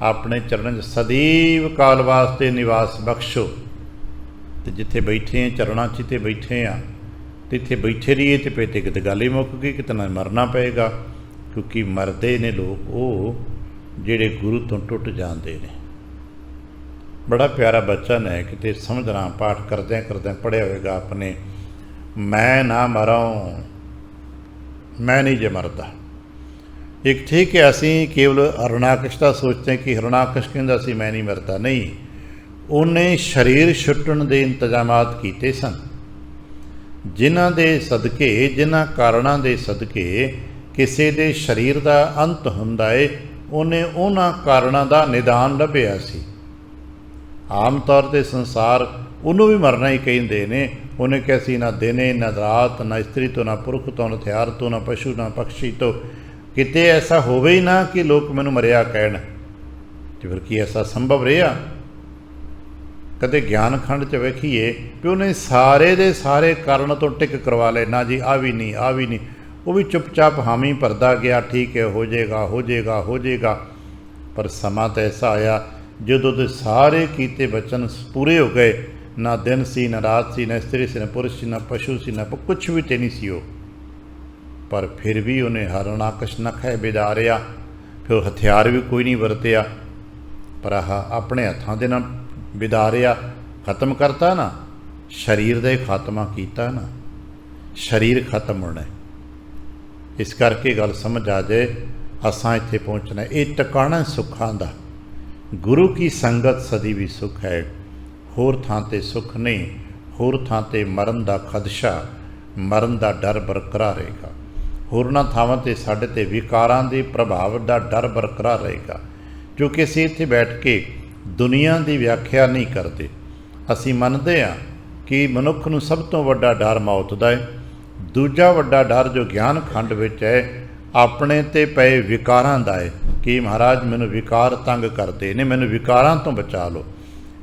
ਆਪਣੇ ਚਰਨਾਂ 'ਚ ਸਦੀਵ ਕਾਲ ਵਾਸਤੇ ਨਿਵਾਸ ਬਖਸ਼ੋ। ਤੇ ਜਿੱਥੇ ਬੈਠੇ ਆ ਚਰਨਾਂ 'ਚ ਤੇ ਬੈਠੇ ਆ, ਤੇ ਇੱਥੇ ਬੈਠੇ ਰਹੀਏ ਤੇ ਪੇਤੇ ਕਿਤੇ ਗੱਲ ਹੀ ਮੁੱਕ ਗਈ, ਕਿਤੇ ਨਾ ਮਰਨਾ ਪਏਗਾ। ਕਿਉਂਕਿ ਮਰਦੇ ਨੇ ਲੋਕ ਉਹ ਜਿਹੜੇ ਗੁਰੂ ਤੋਂ ਟੁੱਟ ਜਾਂਦੇ ਨੇ। बड़ा प्यारा बचन है, किते समझना पाठ करदे करदे पढ़िया होएगा अपने, मैं ना मराऊँ, मैं नहीं जे मरदा। एक ठीक है, असी केवल हरणाकश का सोचते हैं कि हरणाकश कहंदा सी मैं नहीं मरदा। नहीं, उन्हें शरीर छुट्टण दे इंतजामात कीते सन, जिन्हां दे सदके, जिन्हां कारणा दे सदके किसी दे शरीर का अंत हुंदा है, उन्हें उन्हां कारणा दा निदान लभ्या सी। आम तौर पर संसार उन्होंने भी मरना ही कहिंदे ने। उन्हें कैसी ना दिने ना रात, ना स्त्री तो, ना पुरख तो, ना हथियार तो, ना पशु ना पक्षी तो। किते ऐसा होवे ही ना कि लोग मैनू मरिया कहण। तो फिर की ऐसा संभव रहा? कदे ज्ञान खंड च वेखीए भी उन्हें सारे दे सारे कारण तो टिक करवा ले, ना जी आ भी नहीं, आ भी नहीं। वो भी चुपचाप हामी भरदा गया, ठीक है हो जाएगा, हो जाएगा, हो जाएगा। पर समा तो ऐसा आया जदों दे सारे कीते बचन पूरे हो गए, ना दिन सी, ना रात सी, ना स्त्री सी, ना पुरुष सी, ना पशु सी, ना कुछ भी ते नहीं सी हो। पर फिर भी उन्हें हरणाकश नखै बिदारिया, फिर हथियार भी कोई नहीं वरतिया, पर आह अपने हत्थां दे नाल बिदारिया, खत्म करता ना, शरीर का खात्मा किया ना। शरीर खत्म होना है, इस करके गल समझ आ जाए असां इत्थे पहुँचना। ये टिकाणा सुखां दा, गुरु की संगत सदी भी सुख है, होर थां ते सुख नहीं, होर थां ते मरण दा खदशा, मरण दा डर बरकरार रहेगा। होरना थावां ते साडे ते विकारां दे प्रभाव दा डर बरकरार रहेगा, जो कि असीं इत्थे बैठ के दुनिया की व्याख्या नहीं करते। असीं मनदे हां कि मनुख नूं सब तो वड्डा डर मौत दा है। दूजा वड्डा डर जो ज्ञान खंड विच है अपने ते पए विकारां दा है कि महाराज मैनूं विकार तंग करते ने, मैनूं विकारां तो बचा लो।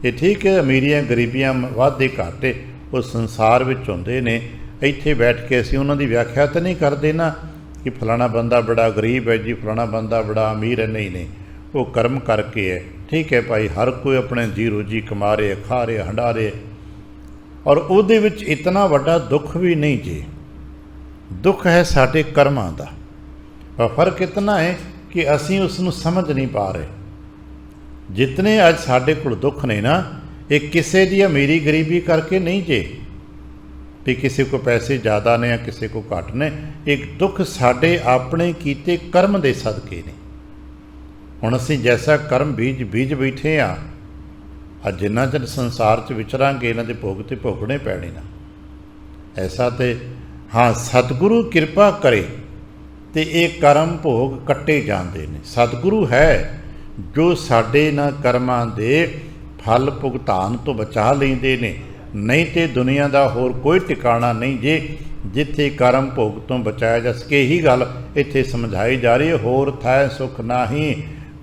ये ठीक है, अमीरियां गरीबियां वाधे घाटे वो संसार विच हुंदे ने। इत्थे बैठ के असीं उन्हां दी व्याख्या तो नहीं करते ना कि फलाना बंदा बड़ा गरीब है जी, फलाना बंदा बड़ा अमीर है। नहीं नहीं, वो कर्म करके है। ठीक है भाई, हर कोई अपने जी रोजी कमा रहे, खा रहे, हंडा रहे, और उहदे विच इतना वड्डा दुख भी नहीं जी। दुख है साडे कर्मां दा, पर फर्क इतना है कि असीं उसनूं समझ नहीं पा रहे। जितने अज साडे कोल दुख ने ना, ये किसी दी अमीरी गरीबी करके नहीं जे भी किसी को पैसे ज़्यादा ने या किसी को घट ने। एक दुख साडे अपने कीते कर्म दे सदके ने। हुण असीं जैसा कर्म बीज बैठे हाँ, अज जिन्ना चਿਰ संसार च विचरांगे इन्हां दे भोग ते भोगणे पैणे ना। ऐसा तो हाँ, सतगुरु कृपा करे तो ये कर्म भोग कट्टे जाते हैं। सतगुरु है जो साडे ना कर्मां दे फल भुगतान तो बचा लेंदे ने। नहीं तो दुनिया का होर कोई टिकाणा नहीं जे जिथे कर्म भोग तो बचाया जा सके। यही गल इत्थे समझाई जा रही है, होर थै सुख नाही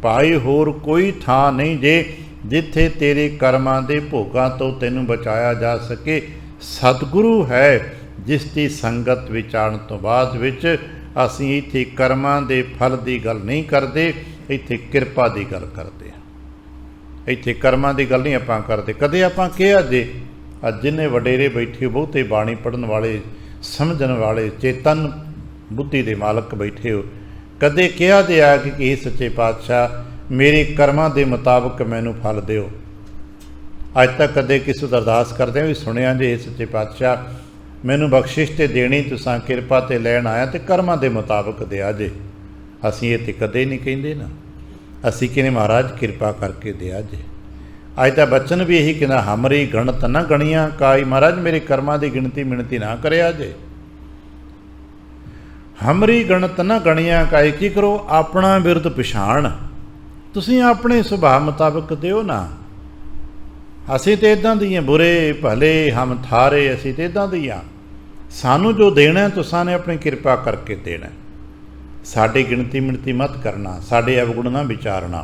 भाई, होर कोई थां नहीं जे जिथे तेरे कर्मां दे भोगां तो तैनूं बचाया जा सके। सतगुरु है जिस की संगत विचारण तो बाद विच असीं इत्थे कर्मां दे फल की गल नहीं करते, इत्थे किरपा की गल करते हैं। इत्थे कर्मां की गल नहीं आपां करते। कदे आपां कहा जे अज जिन्ने वडेरे बैठे बहुते बाणी पढ़न वाले, समझण वाले, चेतन बुद्धि के मालक बैठे हो, कदे कहा जे आ कि हे सच्चे पातशाह मेरे कर्मां के मुताबिक मैनूं फल दिओ। अज तक कदे किसी को अरदास करदे भी सुनिया जे हे सच्चे पातशाह मैनूं बख्शिश ते देनी, तुसां किरपा ते लैण आया ते कर्मां दे मुताबिक दिया जे। असीं ये ते कदे नहीं कहिंदे ना, असीं कहने महाराज किरपा करके दिया जे। अज दा बचन भी यही कहना, हमरी गणत न गणियां काई, महाराज मेरे कर्मां की गिणती मिणती ना करिया जे। हमरी गणत न गणियां काई, की करो अपना बिरद पछाण, तुसीं अपने सुभाव मुताबिक दिओ ना। असीं तो इदां दी बुरे भले हम थारे, असीं तो इदां दी सानू जो देना तुसां ने अपनी किरपा करके देना। साडी गिणती मिणती मत करना, साडे अवगुण ना विचारना।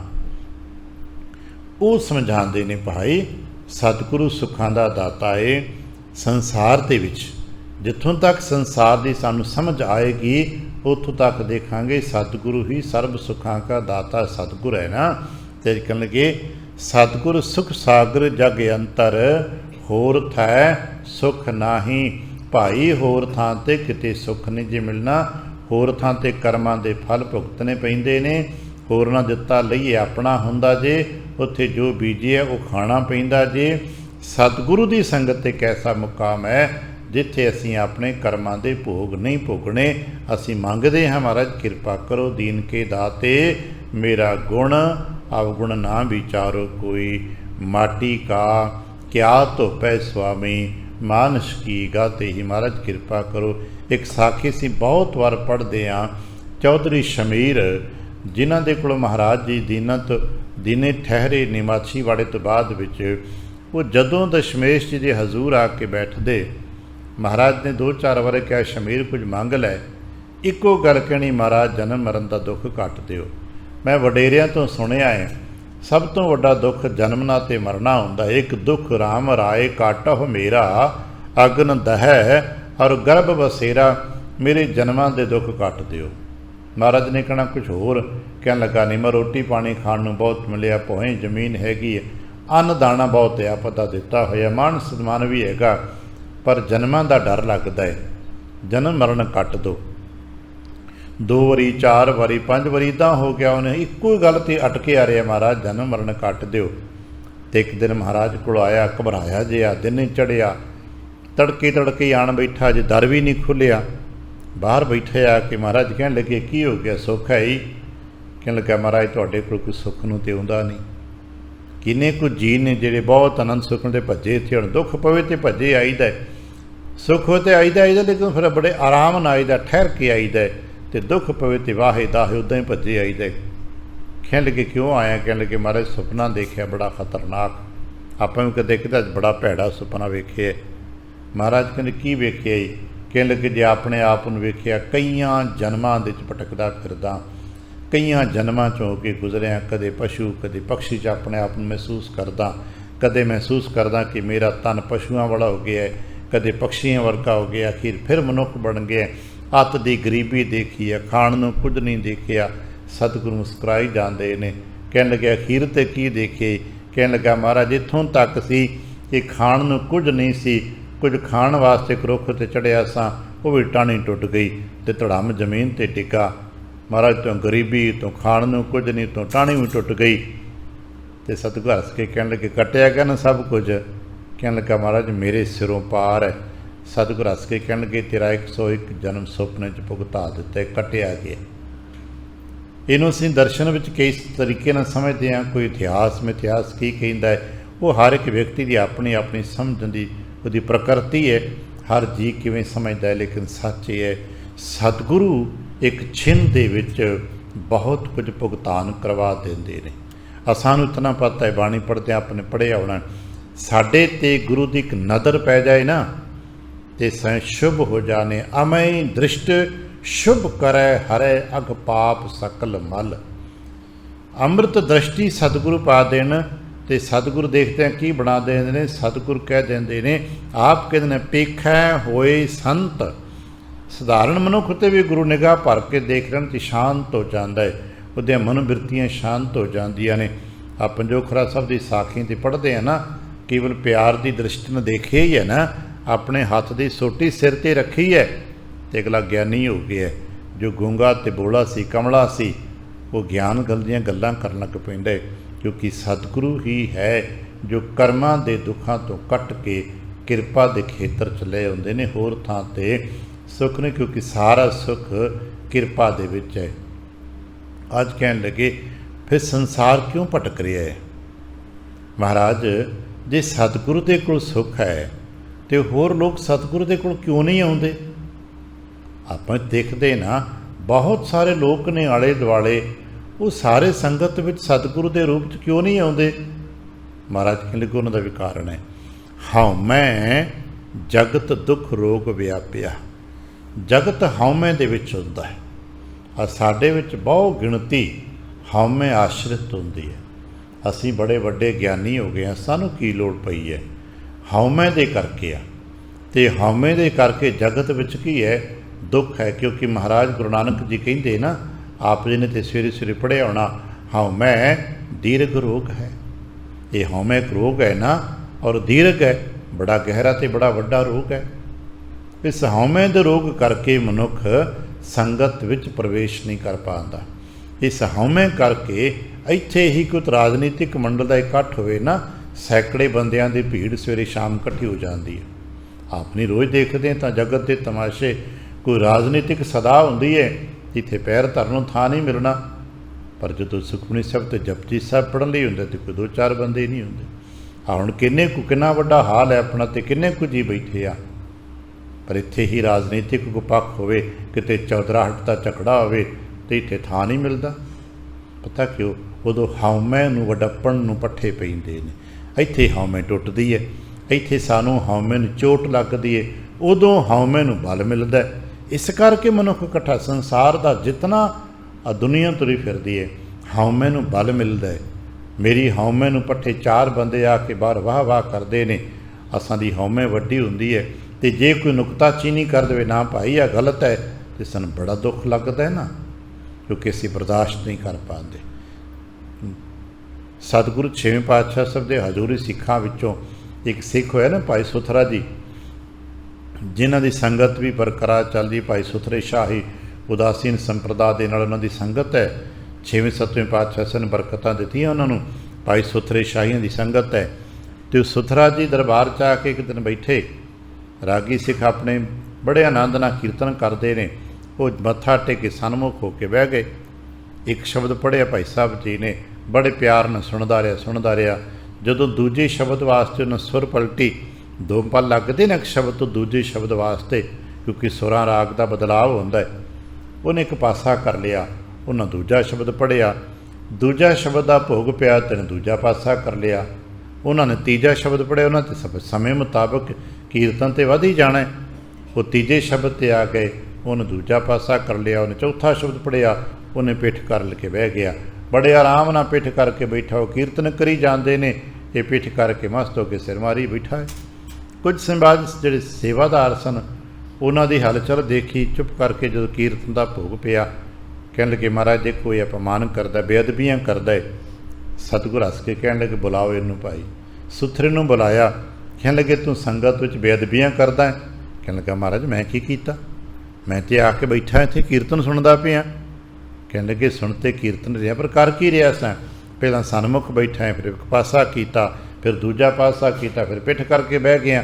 वो समझाते ने भाई सतगुरु सुखां दा दाता है। संसार दे विच जिथों तक संसार की सानू समझ आएगी उतों तक देखांगे सतगुरु ही सर्व सुखां का दाता सतगुरु है ना। ते कहन लगे सतगुरु सुख सागर जग अंतर, होर थै सुख नाही भाई, होर थां ते किते सुख नहीं जे मिलना। होर थां ते कर्मां दे फल भुगतने पैंदे ने। होरना दिता लईए अपना हुंदा जे, उत्थे जो बीजे वो खाना पैंदा जे। सतगुरु की संगत एक ऐसा मुकाम है जिथे असीं अपने कर्मां दे भोग नहीं भोगने। असीं मंगदे हां महाराज किरपा करो दीन के दाते, मेरा गुण अवगुण ना विचारो कोई, माटी का क्या धोपै स्वामी, मानस की गाते ही। महाराज किरपा करो। एक साखी सी बहुत वार पढ़ते हाँ, चौधरी शमीर जिन्हां दे कोल महाराज जी दीने ठहरे निमाछी वाड़े तो बाद विच वो जदों दशमेश जी दे हजूर आके बैठदे, महाराज ने 2-4 वार कहा शमीर कुछ मंग लै। इको गल कहनी, महाराज जन्म मरण का दुख घट दिओ। मैं वडेरियां तो सुनिया है सब तो वड्डा दुख जन्मना ते मरना हुंदा। एक दुख राम राय काटह मेरा, अग्न दह और गर्भ बसेरा, मेरे जन्मां दे दुख घट दिओ। महाराज ने कहना कुछ होर, कहन लगा नहीं मैं रोटी पानी खाण नूं बहुत मिलिया, भोए जमीन हैगी है, अन्न दाना बहुत है, पता दिता होया, मान सन्मान भी हैगा, पर जन्मां दा डर लगदा है, जन्म मरण कट दो। 2 वारी 4 वारी 5 वारी इदां हो गया, उन्हें इक्को गल ते अटके आ रहा महाराज जन्म मरण कट दिओ। तो एक दिन महाराज कोल आया, घबराया जिहा, दिन चढ़िया, तड़के तड़के आण बैठा जे, दर भी नहीं खुलिया। बाहर बैठे आके महाराज कहन लगे की हो गया, सुख है ही? कहन लगा महाराज तुहाडे कोल कोई सुख नूं ते आउंदा नहीं। किन्ने कुछ जी ने जिहड़े बहुत आनंद सुख दे भजे, इत्थे हुण दुख पवे ते भजे आईदा, सुख हो तो आईदा लेकिन फिर बड़े आराम नाल आईदा, ठहर के आईदा, तो दुख पवे तो वाहे दाहे उदा ही भजे आईदा। कहन लगे क्यों आया? कहन लगे महाराज सुपना देखिया बड़ा खतरनाक, आपां भी कदे किते बड़ा भैड़ा सुपना वेखिआ। महाराज कहंदे की वेखिआ जी? कहन लगे जे अपने आप नूं वेखिआ कईयां जन्मां दे विच भटकदा फिरदा, कईयां जन्मां चों हो के गुजरिया, कदे पशु कदे पक्षी च अपने आप नूं महसूस करदा, कदे महसूस करदा कि मेरा तन पशुआं वाला हो गया है, कदे पक्षियां वर्गा हो गया, अखीर फिर मनुख बन गया। अत दी गरीबी देखी है, खाण नूं कुਝ नहीं देखिया। सतगुरु मुस्कुराई जांदे ने। कहन लगे अखीर ते की देखे? कहन लगा महाराज इत्थों तक सी कि खाण नूं कुਝ नहीं सी, कुछ खाण वास्ते एक रुख ते चढ़िया सां, वो भी टाणी टुट गई ते धड़म जमीन ते डिग्गा। महाराज तो गरीबी तो खाण नूं कुਝ नहीं, तो टाणी भी टुट गई। तो सतगुरु हस के कहन लगे कटिया क्या ना सब कुछ? कहन लगा महाराज मेरे सिरों पार है। सतगुरु हस के कहन लगे तेरा 101 जन्म सुपने च भुगता दिता, कटिया गया। इनू असीं दर्शन विच कई तरीके नाल समझदे हां, कोई इतिहास मिथिहास की कहिंदा है, वो हर एक व्यक्ति की अपनी अपनी समझण दी उहदी प्रकृति है, हर जी किवें समझदा है। लेकिन सच ये है सतगुरु एक छिन दे विच बहुत कुछ भुगतान करवा देंदे ने। सानूं इतना पता है, बाणी पढ़दे आपने पढ़िया होना, साडे ते गुरु दी एक नज़र पै जाए ना ते सै शुभ हो जाने। अमय दृष्ट शुभ करे हरे अग पाप सकल मल। अमृत दृष्टि सतगुरु पा देन ते सतगुरु देखते हैं की बना देंदे ने। सतगुरु कह देंदे ने, आप कहते हैं पेखै होए संत। सधारण मनुख ते भी गुरु निगाह भर के देख रहे तो शांत हो जाता है, उहदियां मनोबिरतियां शांत हो जांदियां ने। आप पंजोखरा साहब की साखी ते पढ़ते हैं ना, केवल प्यार की दृष्टि ने देखे ही है ना, अपने हाथ की सोटी सिर ते रखी है तो अगला ज्ञानी हो गया। जो गूंगा ते बोला सी, कमला सी, वो ज्ञान गल दियां गल्लां करन लग पैंदा है, क्योंकि सतगुरु ही है जो कर्मां दे दुखां तो कट के किरपा दे खेतर च ले आउंदे ने। होर थां ते सुख ने, क्योंकि सारा सुख किरपा दे विच है। अज कहन लगे फिर संसार क्यों भटक रहा है? महाराज जे सतगुरु दे कोल सुख है तो होर लोग सतगुरु दे कोल क्यों नहीं आउंदे? आपां देखदे ना बहुत सारे लोग ने आले दुआले, वो सारे संगत विच सतगुरु के रूप च क्यों नहीं आउंदे? महाराज कहन लगे उन्हां दा भी कारण है, हउमैं जगत दुख रोग व्यापिया। जगत हउमैं दे विच हुंदा है, आ साडे विच बहुत गिणती हउमैं आश्रित हुंदी है। असीं बड़े वड्डे ज्ञानी हो गए, सानूं की लोड़ पई है? हउमैं दे करके आ, ते हउमैं दे करके जगत विच की है? दुख है। क्योंकि महाराज गुरु नानक जी कहिंदे ना, आप जी ने तो सवेरे सवेरे पढ़िया होना, हउमैं दीर्घ रोग है। ये हउमैं एक रोग है ना, और दीर्घ है, बड़ा गहरा तो बड़ा वड्डा रोग है। इस हउमैं दे रोग करके मनुख संगत विच प्रवेश नहीं कर पाता। इस हउमैं करके इत्थे ही कोई राजनीतिक मंडल का इकट्ठ होवे ना, सैकड़े बंदियां की भीड़ सवेरे शाम इकट्ठी हो जाती है। आप नहीं रोज़ देखते हैं तो जगत के तमाशे, कोई राजनीतिक सदा होंदी है, जिथे पैर धरन थां नहीं मिलना, पर जो सुखमनी साहब तो जपजी साहब पढ़न लई हुंदा तो कोई 2-4 बंदे नहीं होंदे। हुण किन्ना वड्डा हाल है अपना, तो किन्ने कुछ ही बैठे आ, पर इत्थे ही राजनीतिक को पक्ष होवे, किते चौधराहट का झगड़ा होवे तो इत्थे थां नहीं मिलता। पता क्यों? उदों हउमैं नूं वडप्पण नूं पट्ठे पैंदे ने। इत्थे हउमैं टुटदी है, इत्थे सानूं हउमैं नूं चोट लगदी है, उदों हउमैं नूं बल मिलदा है। इस करके मनुख इकट्ठा संसार का जितना दुनिया तुरी फिरदी है, हउमैं नूं बल मिलदा है। मेरी हउमैं नूं पट्ठे 4 बंदे आके बाहर वाह वाह करते हैं, असां दी हउमैं वड्डी हुंदी है। तो जे कोई नुकताचीनी कर दे ना भाई आ गलत है, तो सानूं बड़ा दुख लगता है ना, क्योंकि असीं बर्दाश्त नहीं कर पाते। सतगुरु 6वें पातशाह साहब दे हजूरी सिखां विचों एक सिख होया ना भाई सुथरा जी, जिन्हां दी संगत भी बरकरार चलदी। भाई सुथरे शाही उदासीन संप्रदा दे नाल उन्हां दी संगत है। 6वें 7वें पातशाह साहब ने बरकतां दित्तियां उन्हां नूं, भाई सुथरे शाहियां दी संगत है। तो सुथरा जी दरबार च आके एक दिन बैठे, रागी सिख अपने बड़े आनंद नाल कीर्तन करते हैं। वो मत्था टेके सन्मुख होके बह गए। एक शब्द पढ़िया भाई साहब जी ने, बड़े प्यार ਨਾਲ सुनता रहा। ਜਦੋਂ दूजे शब्द वास्ते उन्हें सुर पलटी, 2 पल लगते ने एक शब्द तो दूजे शब्द वास्ते, क्योंकि सुरां राग का बदलाव होता है। उन्हें एक पासा कर लिया, उन्हें दूजा शब्द पढ़िया, दूजा शब्द का भोग पिया तो दूजा पासा कर लिया। उन्होंने तीजा शब्द पढ़िया, उन्होंने समय मुताबिक कीर्तन तो वध ही जाना है, वो तीजे शब्द पर आ गए, उन्हें दूजा पासा कर लिया। उन्हें चौथा शब्द पढ़िया, उन्हें पिठ कर के बह गया। बड़े आराम नाल पिठ करके बैठा, वो कीर्तन करी जाते हैं, ये पिठ करके मस्त होकर सिर मारी बैठा है। कुछ समाज ਜਿਹੜੇ सेवादार सन, उन्हों की हलचल देखी, चुप करके जो कीर्तन का भोग पिया, कहने लगे महाराज देखो ये अपमान करता, बेअदबियाँ करता है। सतगुरु हस के कहने लगे बुलाओ इनू भाई। सुथरे नूं बुलाया, कहने लगे तू संगत विच बेअदबियाँ करदा है। कहने लगा महाराज मैं की कीता, मैं तो आके बैठा इत्थे कीर्तन सुनदा पिया। कहने लगे सुनते कीर्तन रहा, पर कर की रहा सां, पहला सन्मुख बैठा है, फिर एक पासा किया, फिर दूजा पासा किया, फिर पिठ करके बह गया।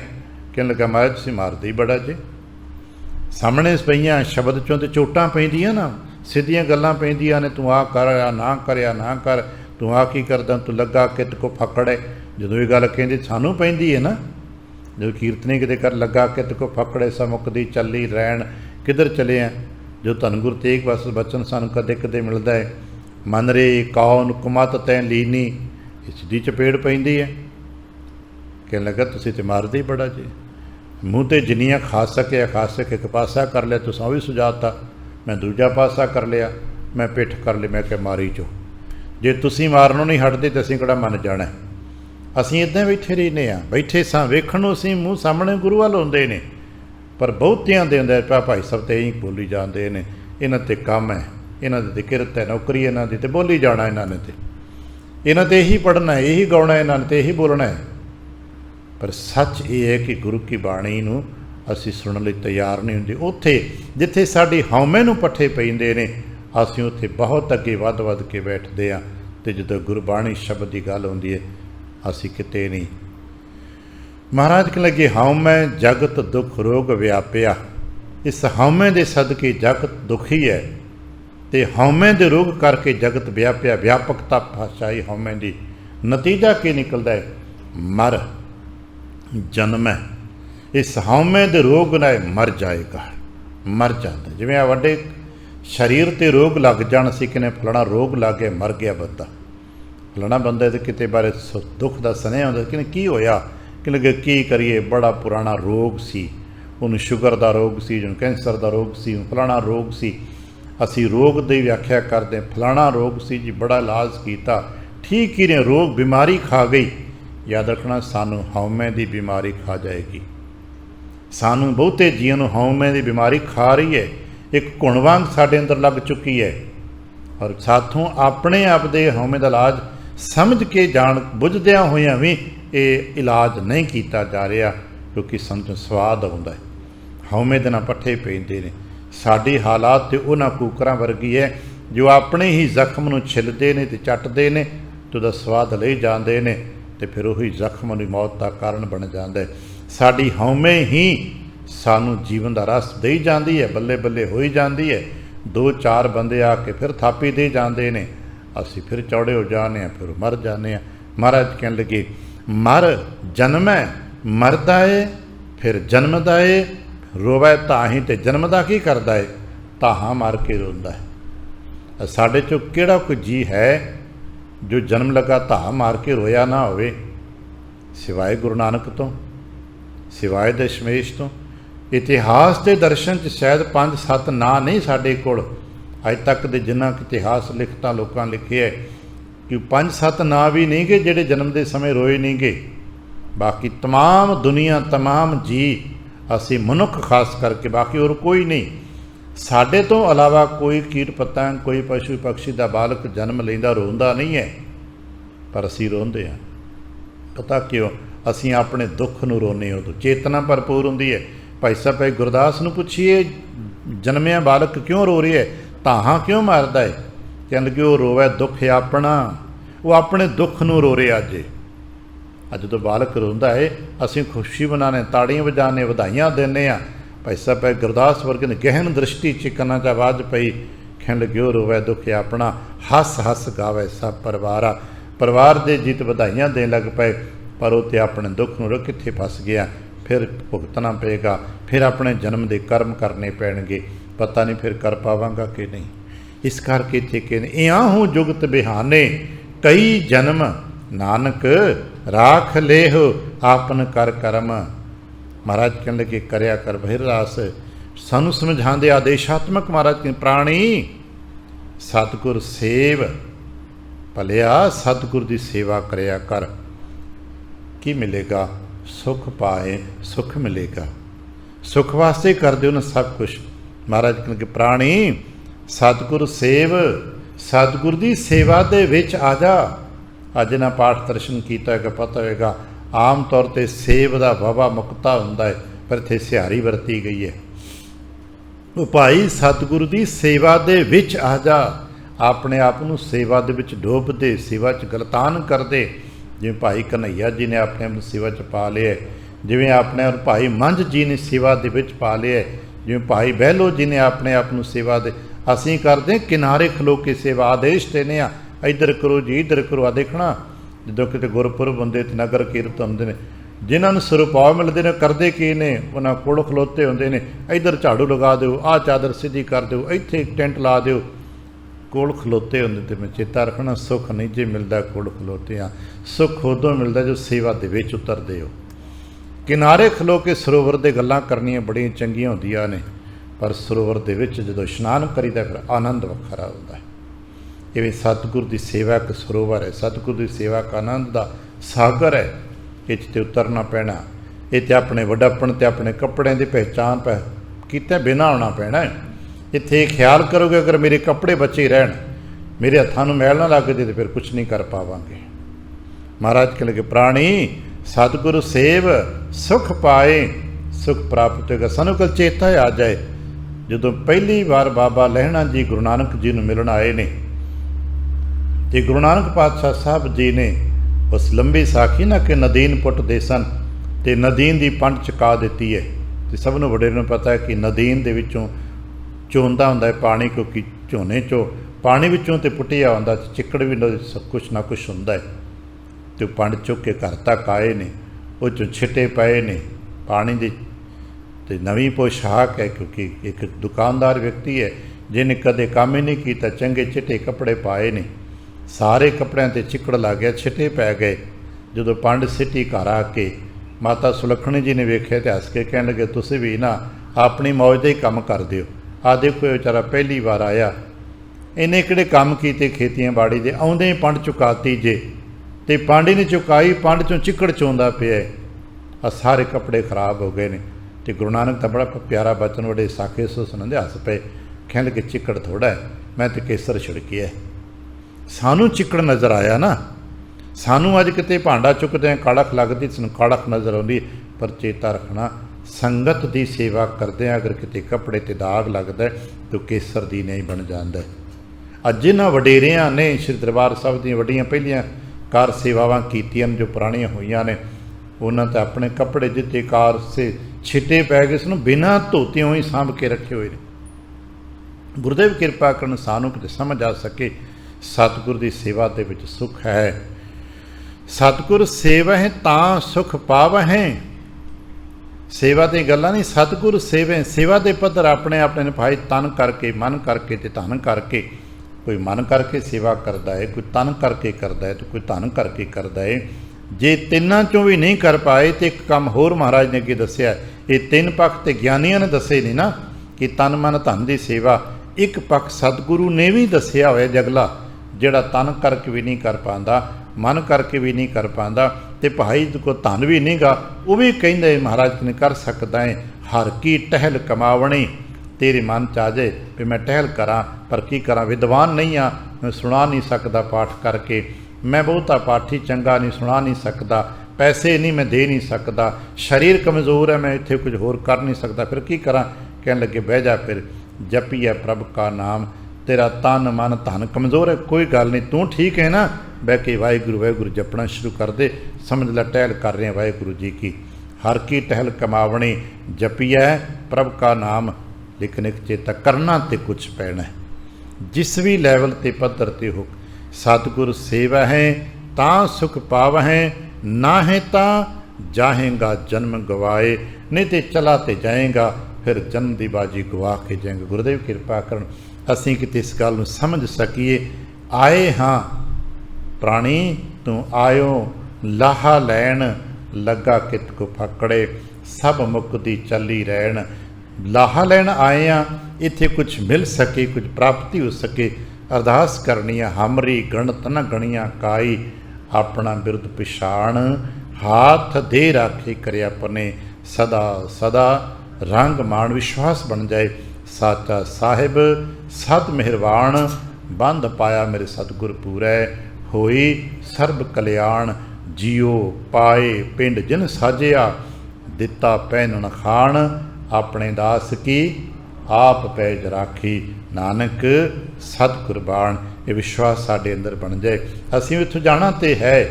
कहने लगा महाराज तुसीं मारदे ही बड़ा जे, सामने पईयां शब्द चों ते चोटां पैंदियां ना, सीधियां गल्लां पैंदियां ने, तू आ कर आ ना कर, ना कर, तू आ की करदा, तू लगा कित को फकड़ है। जदों ये गल कहंदे सानूं पैंदी है ना, जो कीर्तनी किते कर लगा कित को फकड़े, समुकदी चली रैन किधर चले हैं। जो धन गुरु तेग बचन सानूं कदे कदे मिलदा है, मन रे कौन कुमत तैं लीनी, इसदी चपेड़ पैंदी है। कहने लगा तुसीं ते मारदे ही बड़ा जी, मूँह ते जिन्नियां खा सके एक पासा कर लिया, तुसां भी सुझाता, मैं दूजा पासा कर लिया, मैं पिठ कर ली, मैं क्या मारी चो, जे तुसीं मारनों नहीं हटदे तो असीं किहड़ा मन जाना। असीं इदां बैठे रहने आ, बैठे सां वेखण नूं असीं मूँह सामने गुरु वाल आउंदे ने, पर बहुतियां दे हुंदे पिया भाई सब तो यही बोली जाते हैं, इन्हां ते काम है, इन्हां दी किरत है, नौकरी इन्हां दी, ते बोली जाना इन्हां ने, इन्हां ते यही पढ़ना है, यही गाउणा है, इन्हां ने ते यही बोलना है। पर सच ये है कि गुरु की बाणी नूं असीं सुणन लई तैयार नहीं हुंदे। उत्थे जिथे साडी हौमे नूं पट्ठे पैंदे ने, असीं उत्थे बहुत अगे वध के बैठदे आ, ते जदों गुरबाणी शब्द की गल हुंदी है असीं किते नहीं। महाराज कहने लगे हौमै जगत दुख रोग व्यापिया, इस हौमे दे सदके जगत दुखी है, ते हौमे दे रोग करके जगत व्यापिया। व्यापकता भाषाई हौमे दी, नतीजा की निकलदा है, मर जन्म है, इस हौमे दे रोग नाल मर जाएगा, मर जाता। जिवें आ वड्डे शरीर ते रोग लग जाण, सी किने फलाना रोग लग गया मर गया बंदा, फलाना बंदे ते किते बारे दुख दा सुनिया हुंदा कि की होया, कि लगे की करिए, बड़ा पुराना रोग सी, उन्हें शुगर का रोग सी, जिन्होंने कैंसर का रोग सी, फलाना रोग सी। असी रोग की व्याख्या करते फलाना रोग सी जी, बड़ा इलाज किया, ठीक ही ने रोग बीमारी खा गई। याद रखना सानू हौमे की बीमारी खा जाएगी, सानू बहुते जीवन नूं हौमे की बीमारी खा रही है, एक घुण वांग साडे अंदर लग चुकी है, और साथों अपने आप दे हौमे का इलाज समझ के जान बुझदियां होइयां भी ये इलाज नहीं किया जा रहा, क्योंकि समझ स्वाद आउंदा है। हौमे दे नाल पट्ठे पैंदे ने। साडी हालात ते उन्हां कूकरां वर्गी है जो अपने ही जख्म नूं छिलदे ने ते चटदे ने, ते उहदा स्वाद लई जांदे ने, ते फिर उही जख्म दी मौत का कारण बन जांदा है। साडी हौमे ही सानू जीवन का रस दई जाती है, बल्ले बल्ले होई जाती है। 2-4 बंदे आके फिर थापी दे जाते हैं, असी फिर चौड़े हो जाने, फिर मर जाने। महाराज कहने लगे मर जन्मै, मरदा है फिर जन्मदा है, रोवै ताही ते जन्मदा की करदा है, ताहा मार के रोंदा है। साडे चों किहड़ा कोई जी है जो जन्म लगा ताहा मार के रोया ना होवे, सिवाय गुरु नानक तो, सिवाय दशमेश तो। इतिहास के दर्शन च शायद 5-7 ਨਾਂ नहीं साडे कोल अज तक दे, जिन्ना इतिहास लिखता लोगों लिखे है कि 5-7 ਨਾਂ भी नहीं गए ਜਿਹੜੇ जन्म के समय रोए नहीं गए। बाकी तमाम दुनिया तमाम जी असी मनुख खास करके, बाकी और कोई नहीं। साडे तो अलावा कोई कीट पतंग, कोई पशु पक्षी का बालक जन्म लेंदा रोंदा नहीं है, पर असी रोंदे हैं। पता क्यों? असी अपने दुख नूं रोने, उदों चेतना भरपूर हुंदी है। भाई साहब भाई गुरदास नूं पुछिए जन्मिया बालक क्यों रो रही है, ताहां क्यों मारदा है? कहण लगे वो रोवै दुख अपना, वो अपने दुख नूं रो रहा। अज तो बालक रोंदा है, असीं खुशी मनाने, ताड़ियां वजाने, वधाइयां देने आ, भाई साहब गुरदास वर्गे ने गहन दृष्टि च कन्ना च आवाज़ पई, कहन लगे रोवै दुख अपना, हस हस गावे सब परिवारा। परिवार दे जीत बधाइयां देन लग पे, पर वो तो अपने दुख नूं कित्थे फस गया। फिर भुगतना पेगा, फिर अपने जन्म के कर्म करने पैणगे, पता नहीं फिर कर पावांगा कि नहीं। इस करके इत्थे कहने आहूँ जुगत बिहाने, कई जन्म नानक राख लेहो आपन कर कर्म। महाराज कहने लगे करया कर बहिरास, सानू समझाते आदेशात्मक महाराज कहते प्राणी सतगुर सेव, भलिया सतगुर की सेवा करया कर, की मिलेगा? सुख पाए, सुख मिलेगा। सुख वास्ते कर दो ना सब कुछ। महाराज कहते प्राणी सतगुर सेव, सतगुर की सेवा दे विच आ जा। अज ना पाठ दर्शन किया है पता होगा, आम तौर पर सेव का वावा मुक्ता होंदा है, पर इत्थे सिहारी वरती गई है। वो भाई सतगुरु की सेवा दे विच आ जा, अपने आप को सेवा दे विच डोब दे, सेवा च गलतान कर दे। जिवें भाई कन्हैया जी ने अपने आप सेवा च पा लिया, जिवें अपने भाई मंझ जी ने सेवा दे विच पा लिया, जिवें भाई बहलो जी ने अपने आप को सेवा दे। असीं करते किनारे खलो के सेवा, आदेश देने आ इधर करो जी इधर करो। आ देखना जो कितने गुरपुरब होंदे ते नगर कीरत होंदे ने, जिन्होंने सुरपाव मिलते हैं करते की ने, उन्होंने कोल खलोते होंदे ने, इधर झाड़ू लगा दो, आ चादर सीधी कर दो, इत्थे टेंट ला दो, कोल खलोते होंदे। ते मैं चेता रखना सुख नहीं जे मिलता कोल खलोते हाँ, सुख उदों मिलता जो सेवा दे विच उतरदे हो। किनारे खलो के सरोवर दे गल्लां करनियां बड़ियां चंगियां होंदियां ने, पर सरोवर दे विच जदों इशनान करीदा फिर आनंद वखरा होंदा है। इवें सतगुर की सेवा एक सरोवर है, सतगुर की सेवा का आनंद का सागर है। इस उतरना पैना, इतने अपने वड्डापण ते अपने कपड़े की पहचान किते बिना होना पैना है। इत्थे ख्याल करोगे अगर मेरे कपड़े बचे रहन, मेरे हत्थों में मैल ना लग जाए तो फिर कुछ नहीं कर पावांगे। महाराज कह लगे प्राणी सतगुरु सेव सुख पाए, सुख प्राप्त होगा। सानू कल चेता आ जाए जो पहली बार बाबा लहणा जी गुरु नानक जी नूं मिलण आए ने, ते गुरु नानक पातशाह साहब जी ने उस लंबी साखी ना कि नदीन पुट दे सन, ते नदीन की पंड चुका दी है। तो सब नूं वडेरे नूं पता है कि नदीन दे विचों चोंदा हुंदा है पानी, क्योंकि झोने चों पानी विचों ते पुटिया हुंदा, चिक्कड़ भी कुछ ना कुछ हुंदा है। तो पंड चुक के घर तक आए ने, वो चों छिटे पए ने पानी दे, ते नवीं पोशाक है, क्योंकि एक दुकानदार व्यक्ति है जिन्हें कदे काम ही नहीं किया, चंगे चिट्टे कपड़े पाए ने, सारे कपड़िਆਂ ते चिक्कड़ लग गया, छिटे पै गए। जो पंड सिटी घर आके माता सुलखणी जी ने वेख्या तो हस के कहन लगे तुसीं भी ना अपनी मौज दे ही काम कर दिओ। आ देखो ये बेचारा पहली बार आया, इन्हें किहड़े काम कीते खेतियां बाड़ी दे, आउंदे ही पंड चुकाती जे, ते पंड ही नहीं चुकाई, पंड चों चिक्कड़ चोंदा पिया। आ सारे कपड़े खराब हो गए ने। तो गुरु नानक का बड़ा प्यारा बचन बड़े साखे सो सुनाते हस पे, कहन लगे चिक्कड़ थोड़ा है, मैं तो केसर छिड़किया। सानू चिक्कड़ नज़र आया ना, सानू अज किते भांडा चुकते हैं कड़क लगती, सन कड़क नज़र आती। पर चेता रखना संगत की सेवा करते हैं अगर किते कपड़े ते दाग लगता है तो केसर दी नहीं बन जाता है। अज जिन्हां वडेरियां ने श्री दरबार साहब दी वड्डियां पहलियां कार सेवावां कीतियां जो पुराणियां होईयां ने, उन्हां ते अपने कपड़े जिते कार से छिटे पै गए सन बिना धोतियों ही सांभ के रखे हुए ने। गुरुदेव किरपा करन सानू किते समझ आ सके सतगुर की सेवा दे विच सुख है। सतगुर सेवह तां सुख पावहें, सेवा दी गल्लां नहीं, सतगुर सेवे सेवा दे पद्धर अपने अपने भाई तन करके मन करके ते धन करके। कोई मन करके सेवा करता है, कोई तन करके करता है, तो कोई धन करके करता है। जे तिन्नां चों भी नहीं कर पाए तो एक काम होर महाराज ने अगे दस्सिया, ये तीन पक्ष ते ज्ञानियां ने दसे नहीं ना कि तन मन धन की सेवा। एक पक्ष सतगुरु ने भी दसिया होया जगला, जिहड़ा तन करके भी नहीं कर पाता, मन करके भी नहीं कर पाता, तो भाई को धन भी नहीं गा वो भी कहिंदे महाराज ने कर सकता है। हर की टहल कमावणी, तेरे मन च आ जाए भी मैं टहल करा, पर की करा, विद्वान नहीं हाँ, मैं सुना नहीं सकता पाठ करके, मैं बहुता पाठी चंगा नहीं सुना नहीं सकता, पैसे नहीं मैं दे नहीं सकता, शरीर कमज़ोर है, मैं इत्थे कुछ होर कर नहीं सकता, फिर की करा। कहन लगे बह जा फिर जपी है प्रभ का नाम, तेरा तन मन धन कमज़ोर है, कोई गल नहीं, तू ठीक है ना, बह के वाहिगुरू वाहिगुरू जपना शुरू कर दे, समझ ला टहल कर रहे हैं वाहिगुरू जी की। हर की टहल कमावणी जपिया प्रभ का नाम लिख निख चेता करना ते कुछ पैना। जिस भी लैवल ते पद्धर ते हो सतगुर सेवा है तां सुख पावहें, ना है तां जाहेगा जन्म गवाए, नहीं तो चला ते जाएगा फिर जन्म की बाजी गवा के जाएंगे। गुरुदेव किरपा करन असीं किते इस गल नूं समझ सकीए। आए हाँ प्राणी तू आयो लाहा लैन, लगा कित को फकड़े सब मुक्ति चली रहन। लाहा लैन आए हाँ, इत्थे कुछ मिल सके, कुछ प्राप्ति हो सके। अरदास करनी है हमरी गणत न गणिया काई, अपना बिरुद पिछाण हाथ दे राखे करे अपने। सदा सदा रंग मान विश्वास बन जाए। साचा साहिब सद मेहरबान, बंध पाया मेरे सतगुर पूरै। होई सर्ब कल्याण जियो पाए पिंड जिन साजिया, दिता पैनन खान अपने दास की आप पैज राखी। नानक सत कुरबान। ये विश्वास साडे अंदर बन जाए। असीं इत्थों जाना तो है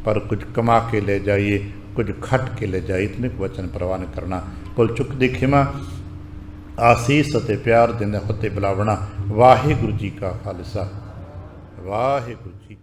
पर कुछ कमा के ले जाइए, कुछ खट के ले जाइए। इतने वचन प्रवान करना कुल चुक दी खिमा आसीस अते प्यार देंदा फतेह बुलावना। वाहिगुरू जी का खालसा वाहिगुरू जी।